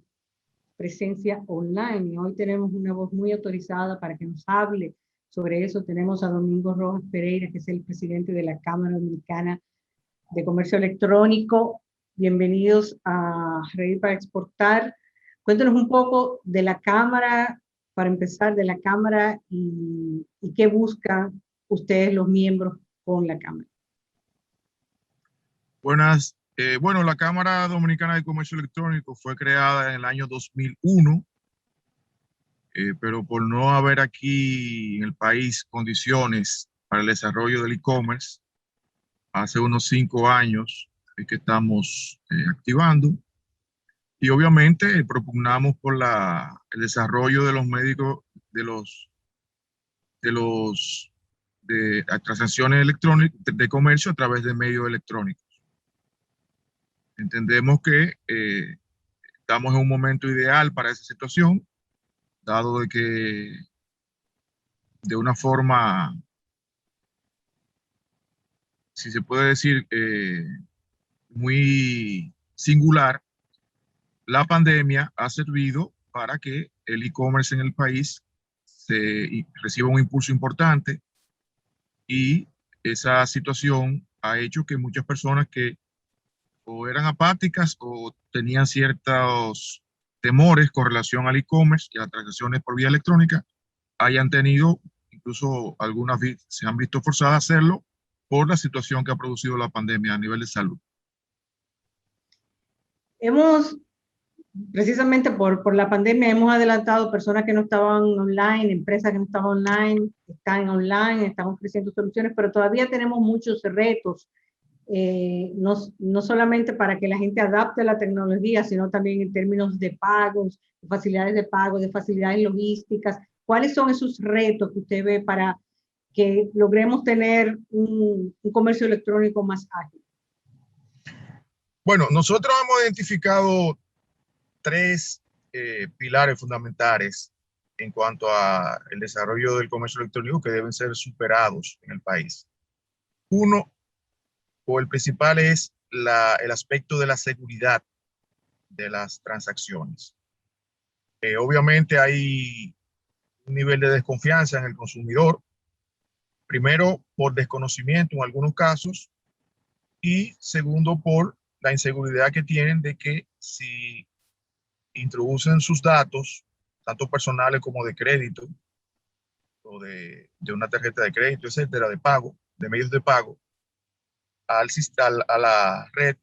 Speaker 12: presencia online. Y hoy tenemos una voz muy autorizada para que nos hable sobre eso. Tenemos a Domingo Rojas Pereira, que es el presidente de la Cámara Dominicana de Comercio Electrónico. Bienvenidos a Ready para Exportar. Cuéntanos un poco de la Cámara, para empezar, de la Cámara y qué buscan ustedes los miembros con la Cámara.
Speaker 13: Buenas. Bueno, la Cámara Dominicana de Comercio Electrónico fue creada en el año 2001, pero por no haber aquí en el país condiciones para el desarrollo del e-commerce, hace unos 5 años es que estamos activando. Y obviamente propugnamos por el desarrollo de los médicos, de transacciones electrónicas, de comercio a través de medios electrónicos. Entendemos que estamos en un momento ideal para esa situación, dado de que de una forma, si se puede decir, muy singular, la pandemia ha servido para que el e-commerce en el país reciba un impulso importante y esa situación ha hecho que muchas personas que o eran apáticas o tenían ciertos temores con relación al e-commerce y a las transacciones por vía electrónica hayan tenido, incluso algunas se han visto forzadas a hacerlo por la situación que ha producido la pandemia a nivel de salud.
Speaker 12: Precisamente por la pandemia hemos adelantado personas que no estaban online, empresas que no estaban online, están online, estamos ofreciendo soluciones, pero todavía tenemos muchos retos, no solamente para que la gente adapte la tecnología, sino también en términos de pagos, de facilidades de pago, de facilidades logísticas. ¿Cuáles son esos retos que usted ve para que logremos tener un comercio electrónico más ágil?
Speaker 13: Bueno, nosotros hemos identificado 3 pilares fundamentales en cuanto al desarrollo del comercio electrónico que deben ser superados en el país. Uno, o el principal, es el aspecto de la seguridad de las transacciones. Obviamente hay un nivel de desconfianza en el consumidor, primero por desconocimiento en algunos casos, y segundo por la inseguridad que tienen de que si introducen sus datos, tanto personales como de crédito, o de una tarjeta de crédito, etcétera, de pago, de medios de pago, a la red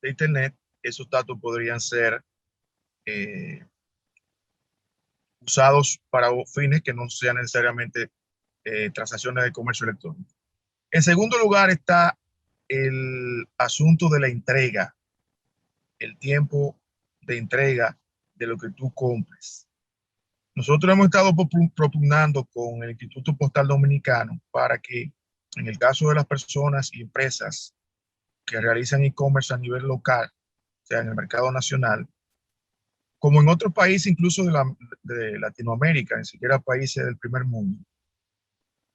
Speaker 13: de Internet, esos datos podrían ser usados para fines que no sean necesariamente transacciones de comercio electrónico. En segundo lugar está el asunto de la entrega, el tiempo de entrega de lo que tú compres. Nosotros hemos estado propugnando con el Instituto Postal Dominicano para que, en el caso de las personas y empresas que realizan e-commerce a nivel local, o sea, en el mercado nacional, como en otros países, incluso de Latinoamérica, ni siquiera países del primer mundo,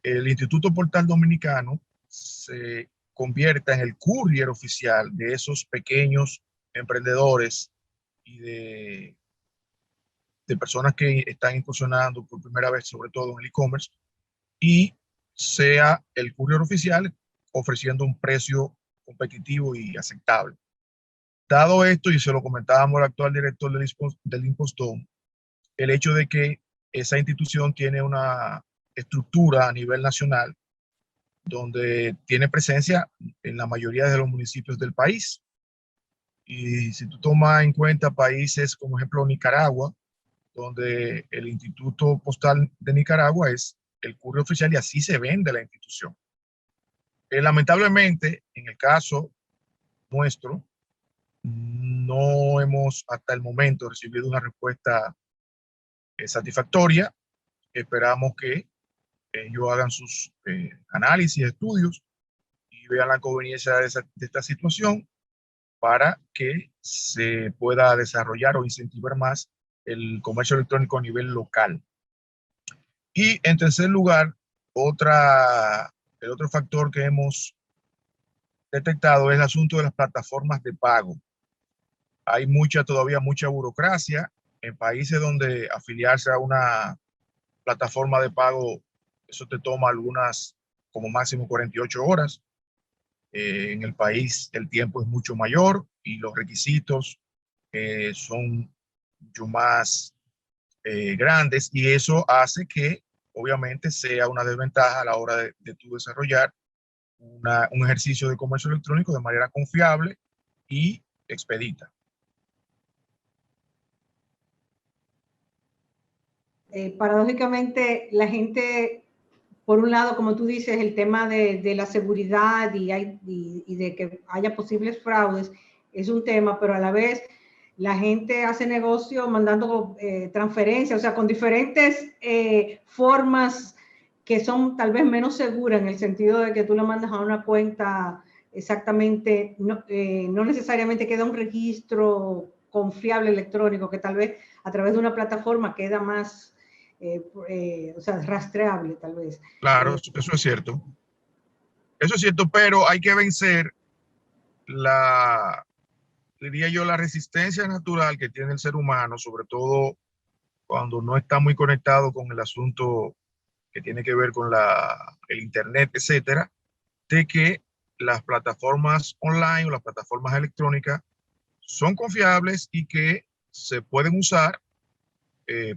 Speaker 13: el Instituto Postal Dominicano se convierta en el courier oficial de esos pequeños emprendedores y de personas que están incursionando por primera vez, sobre todo en el e-commerce, y sea el courier oficial ofreciendo un precio competitivo y aceptable. Dado esto, y se lo comentábamos al actual director del Impostón, el hecho de que esa institución tiene una estructura a nivel nacional donde tiene presencia en la mayoría de los municipios del país. Y si tú tomas en cuenta países como ejemplo Nicaragua, donde el Instituto Postal de Nicaragua es el courier oficial y así se vende la institución. Lamentablemente, en el caso nuestro, no hemos hasta el momento recibido una respuesta satisfactoria. Esperamos que ellos hagan sus análisis, estudios y vean la conveniencia de esta situación para que se pueda desarrollar o incentivar más el comercio electrónico a nivel local. Y en tercer lugar, el otro factor que hemos detectado es el asunto de las plataformas de pago. Hay todavía mucha burocracia en países donde afiliarse a una plataforma de pago, eso te toma como máximo 48 horas. En el país el tiempo es mucho mayor y los requisitos son mucho más grandes, y eso hace que obviamente sea una desventaja a la hora de tú desarrollar un ejercicio de comercio electrónico de manera confiable y expedita.
Speaker 12: Paradójicamente, la gente, por un lado, como tú dices, el tema de la seguridad y de que haya posibles fraudes es un tema, pero a la vez la gente hace negocio mandando transferencias, o sea, con diferentes formas que son tal vez menos seguras, en el sentido de que tú lo mandas a una cuenta exactamente, no necesariamente queda un registro confiable electrónico, que tal vez a través de una plataforma queda más, o sea, rastreable tal vez.
Speaker 13: Claro, eso es cierto. Eso es cierto, pero hay que vencer diría yo, la resistencia natural que tiene el ser humano, sobre todo cuando no está muy conectado con el asunto que tiene que ver con el Internet, etcétera, de que las plataformas online o las plataformas electrónicas son confiables y que se pueden usar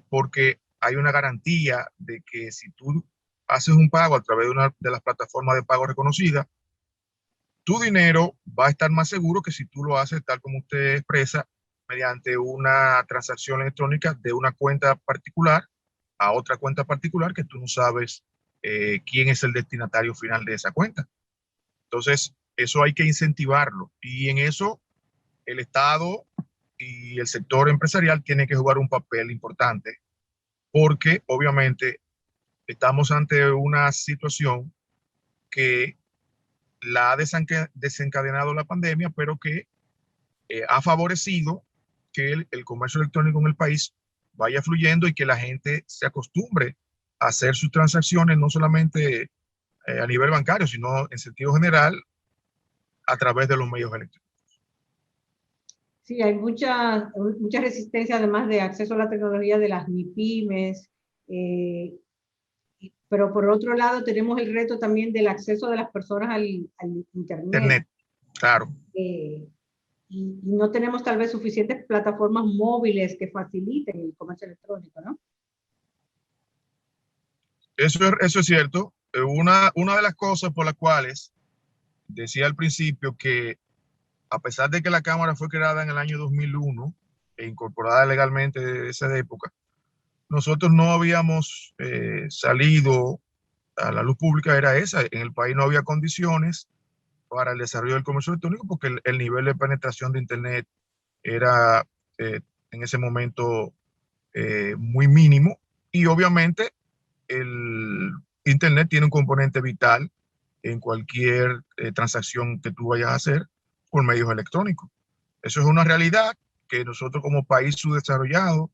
Speaker 13: porque hay una garantía de que si tú haces un pago a través de una de las plataformas de pago reconocidas, tu dinero va a estar más seguro que si tú lo haces tal como usted expresa, mediante una transacción electrónica de una cuenta particular a otra cuenta particular que tú no sabes quién es el destinatario final de esa cuenta. Entonces, eso hay que incentivarlo, y en eso el Estado y el sector empresarial tienen que jugar un papel importante, porque obviamente estamos ante una situación que la ha desencadenado la pandemia, pero que ha favorecido que el comercio electrónico en el país vaya fluyendo y que la gente se acostumbre a hacer sus transacciones no solamente a nivel bancario, sino en sentido general a través de los medios electrónicos.
Speaker 12: Sí, hay mucha resistencia, además de acceso a la tecnología de las MIPYMES, pero por otro lado tenemos el reto también del acceso de las personas al Internet.
Speaker 13: Claro.
Speaker 12: Y no tenemos tal vez suficientes plataformas móviles que faciliten el comercio electrónico, ¿no?
Speaker 13: Eso es cierto. Una de las cosas por las cuales decía al principio que a pesar de que la Cámara fue creada en el año 2001 e incorporada legalmente desde esa época, nosotros no habíamos salido a la luz pública, era esa. En el país no había condiciones para el desarrollo del comercio electrónico porque el nivel de penetración de Internet era en ese momento muy mínimo, y obviamente el Internet tiene un componente vital en cualquier transacción que tú vayas a hacer por medios electrónicos. Eso es una realidad que nosotros como país subdesarrollado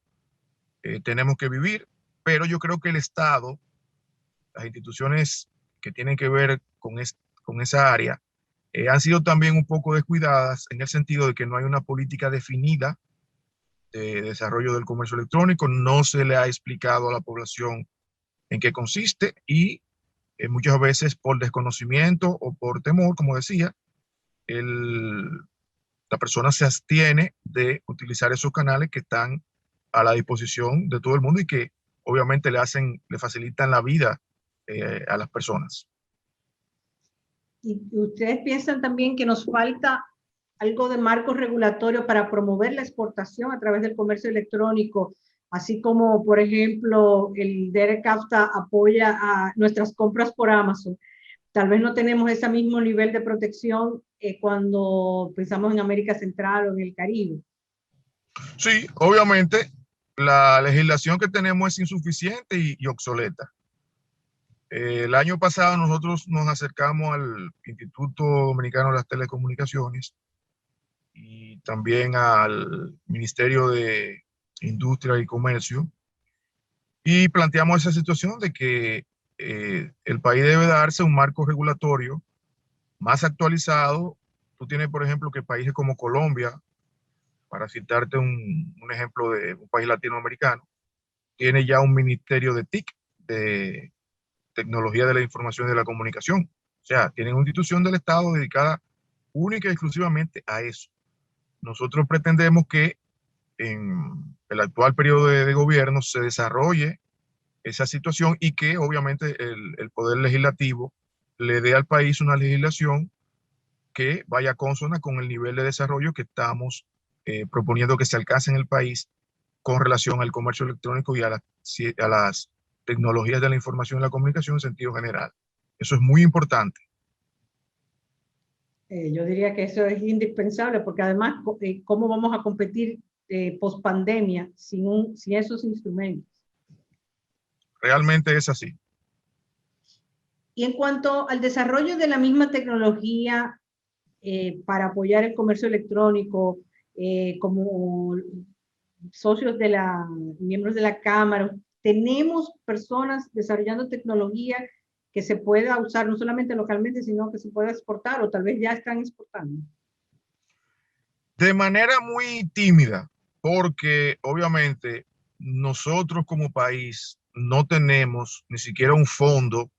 Speaker 13: tenemos que vivir, pero yo creo que el Estado, las instituciones que tienen que ver con esa área, han sido también un poco descuidadas en el sentido de que no hay una política definida de desarrollo del comercio electrónico, no se le ha explicado a la población en qué consiste, y muchas veces por desconocimiento o por temor, como decía, la persona se abstiene de utilizar esos canales que están a la disposición de todo el mundo y que obviamente le facilitan la vida a las personas.
Speaker 12: ¿Y ustedes piensan también que nos falta algo de marco regulatorio para promover la exportación a través del comercio electrónico, así como, por ejemplo, el DERECAFTA apoya a nuestras compras por Amazon? Tal vez no tenemos ese mismo nivel de protección cuando pensamos en América Central o en el Caribe.
Speaker 13: Sí, obviamente la legislación que tenemos es insuficiente y obsoleta. El año pasado nosotros nos acercamos al Instituto Dominicano de las Telecomunicaciones y también al Ministerio de Industria y Comercio y planteamos esa situación de que el país debe darse un marco regulatorio más actualizado. Tú tienes, por ejemplo, que países como Colombia, para citarte un ejemplo de un país latinoamericano, tiene ya un ministerio de TIC, de Tecnología de la Información y de la Comunicación. O sea, tienen una institución del Estado dedicada única y exclusivamente a eso. Nosotros pretendemos que en el actual periodo de gobierno se desarrolle esa situación y que obviamente el Poder Legislativo le dé al país una legislación que vaya consona con el nivel de desarrollo que estamos proponiendo que se alcance en el país con relación al comercio electrónico y a las tecnologías de la información y la comunicación en sentido general. Eso es muy importante.
Speaker 12: Yo diría que eso es indispensable porque además, ¿cómo vamos a competir post pandemia sin esos instrumentos?
Speaker 13: Realmente es así.
Speaker 12: Y en cuanto al desarrollo de la misma tecnología para apoyar el comercio electrónico, como socios miembros de la Cámara, tenemos personas desarrollando tecnología que se pueda usar no solamente localmente, sino que se pueda exportar, o tal vez ya están exportando.
Speaker 13: De manera muy tímida, porque obviamente nosotros como país no tenemos ni siquiera un fondo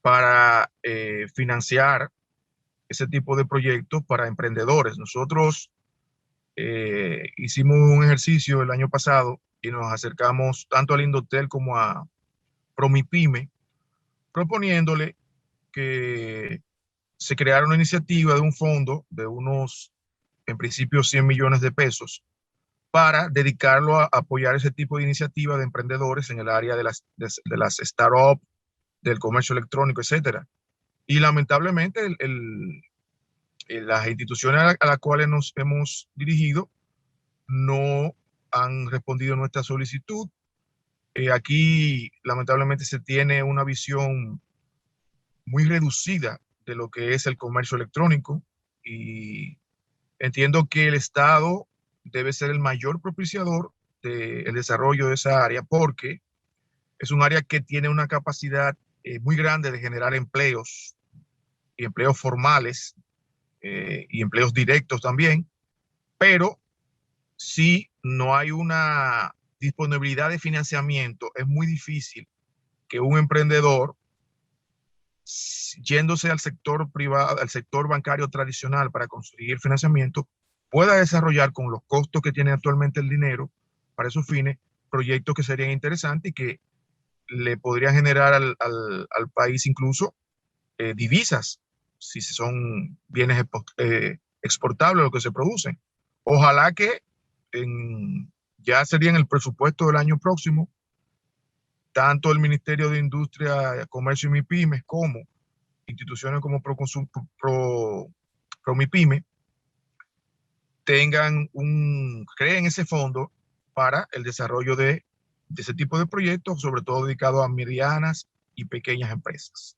Speaker 13: para financiar ese tipo de proyectos para emprendedores. Nosotros hicimos un ejercicio el año pasado y nos acercamos tanto al Indotel como a Promipyme, proponiéndole que se creara una iniciativa de un fondo de unos, en principio, 100 millones de pesos para dedicarlo a apoyar ese tipo de iniciativas de emprendedores en el área de las startups, del comercio electrónico, etcétera. Y lamentablemente las instituciones a las cuales nos hemos dirigido no han respondido a nuestra solicitud. Aquí lamentablemente se tiene una visión muy reducida de lo que es el comercio electrónico y entiendo que el Estado debe ser el mayor propiciador del desarrollo de esa área porque es un área que tiene una capacidad muy grande de generar empleos, y empleos formales y empleos directos también, pero si no hay una disponibilidad de financiamiento, es muy difícil que un emprendedor, yéndose al sector privado, al sector bancario tradicional para conseguir financiamiento, pueda desarrollar con los costos que tiene actualmente el dinero para esos fines, proyectos que serían interesantes y que le podrían generar al país incluso divisas, si son bienes exportables lo que se producen. Ojalá que ya sería en el presupuesto del año próximo, tanto el Ministerio de Industria, Comercio y MIPYMES como instituciones como ProMIPYME creen ese fondo para el desarrollo de ese tipo de proyectos, sobre todo dedicados a medianas y pequeñas empresas.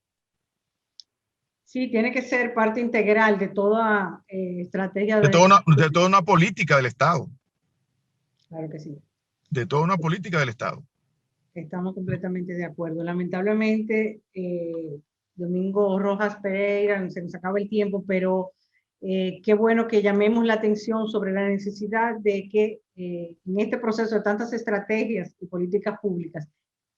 Speaker 12: Sí, tiene que ser parte integral de toda estrategia
Speaker 13: de toda una política del Estado.
Speaker 12: Claro que sí.
Speaker 13: De toda una política del Estado.
Speaker 12: Estamos completamente de acuerdo. Lamentablemente, Domingo Rojas Pereira, se nos acaba el tiempo, pero qué bueno que llamemos la atención sobre la necesidad de que en este proceso de tantas estrategias y políticas públicas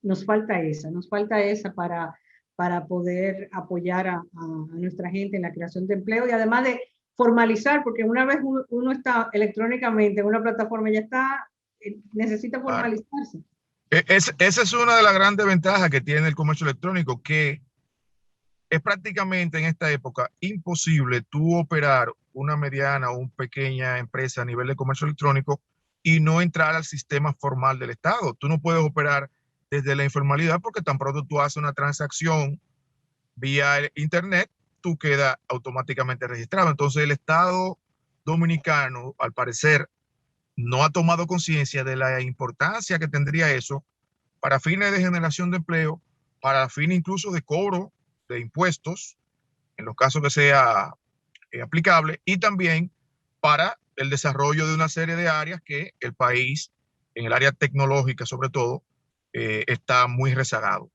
Speaker 12: nos falta esa para poder apoyar a nuestra gente en la creación de empleo y además de formalizar, porque una vez uno está electrónicamente en una plataforma, ya está, necesita formalizarse.
Speaker 13: Esa es una de las grandes ventajas que tiene el comercio electrónico, que es prácticamente en esta época imposible tú operar una mediana o una pequeña empresa a nivel de comercio electrónico y no entrar al sistema formal del Estado. Tú no puedes operar desde la informalidad porque tan pronto tú haces una transacción vía internet, tú quedas automáticamente registrado. Entonces el Estado dominicano, al parecer, no ha tomado conciencia de la importancia que tendría eso para fines de generación de empleo, para fines incluso de cobro de impuestos, en los casos que sea aplicable, y también para el desarrollo de una serie de áreas que el país, en el área tecnológica sobre todo, está muy rezagado.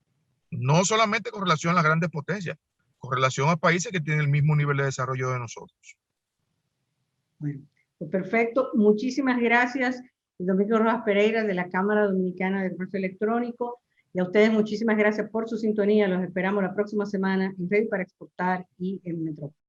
Speaker 13: No solamente con relación a las grandes potencias, con relación a países que tienen el mismo nivel de desarrollo de nosotros.
Speaker 12: Bueno, pues perfecto. Muchísimas gracias, Domingo Rojas Pereira, de la Cámara Dominicana de Comercio Electrónico. Y a ustedes muchísimas gracias por su sintonía. Los esperamos la próxima semana en Ready para Exportar y en Metrópolis.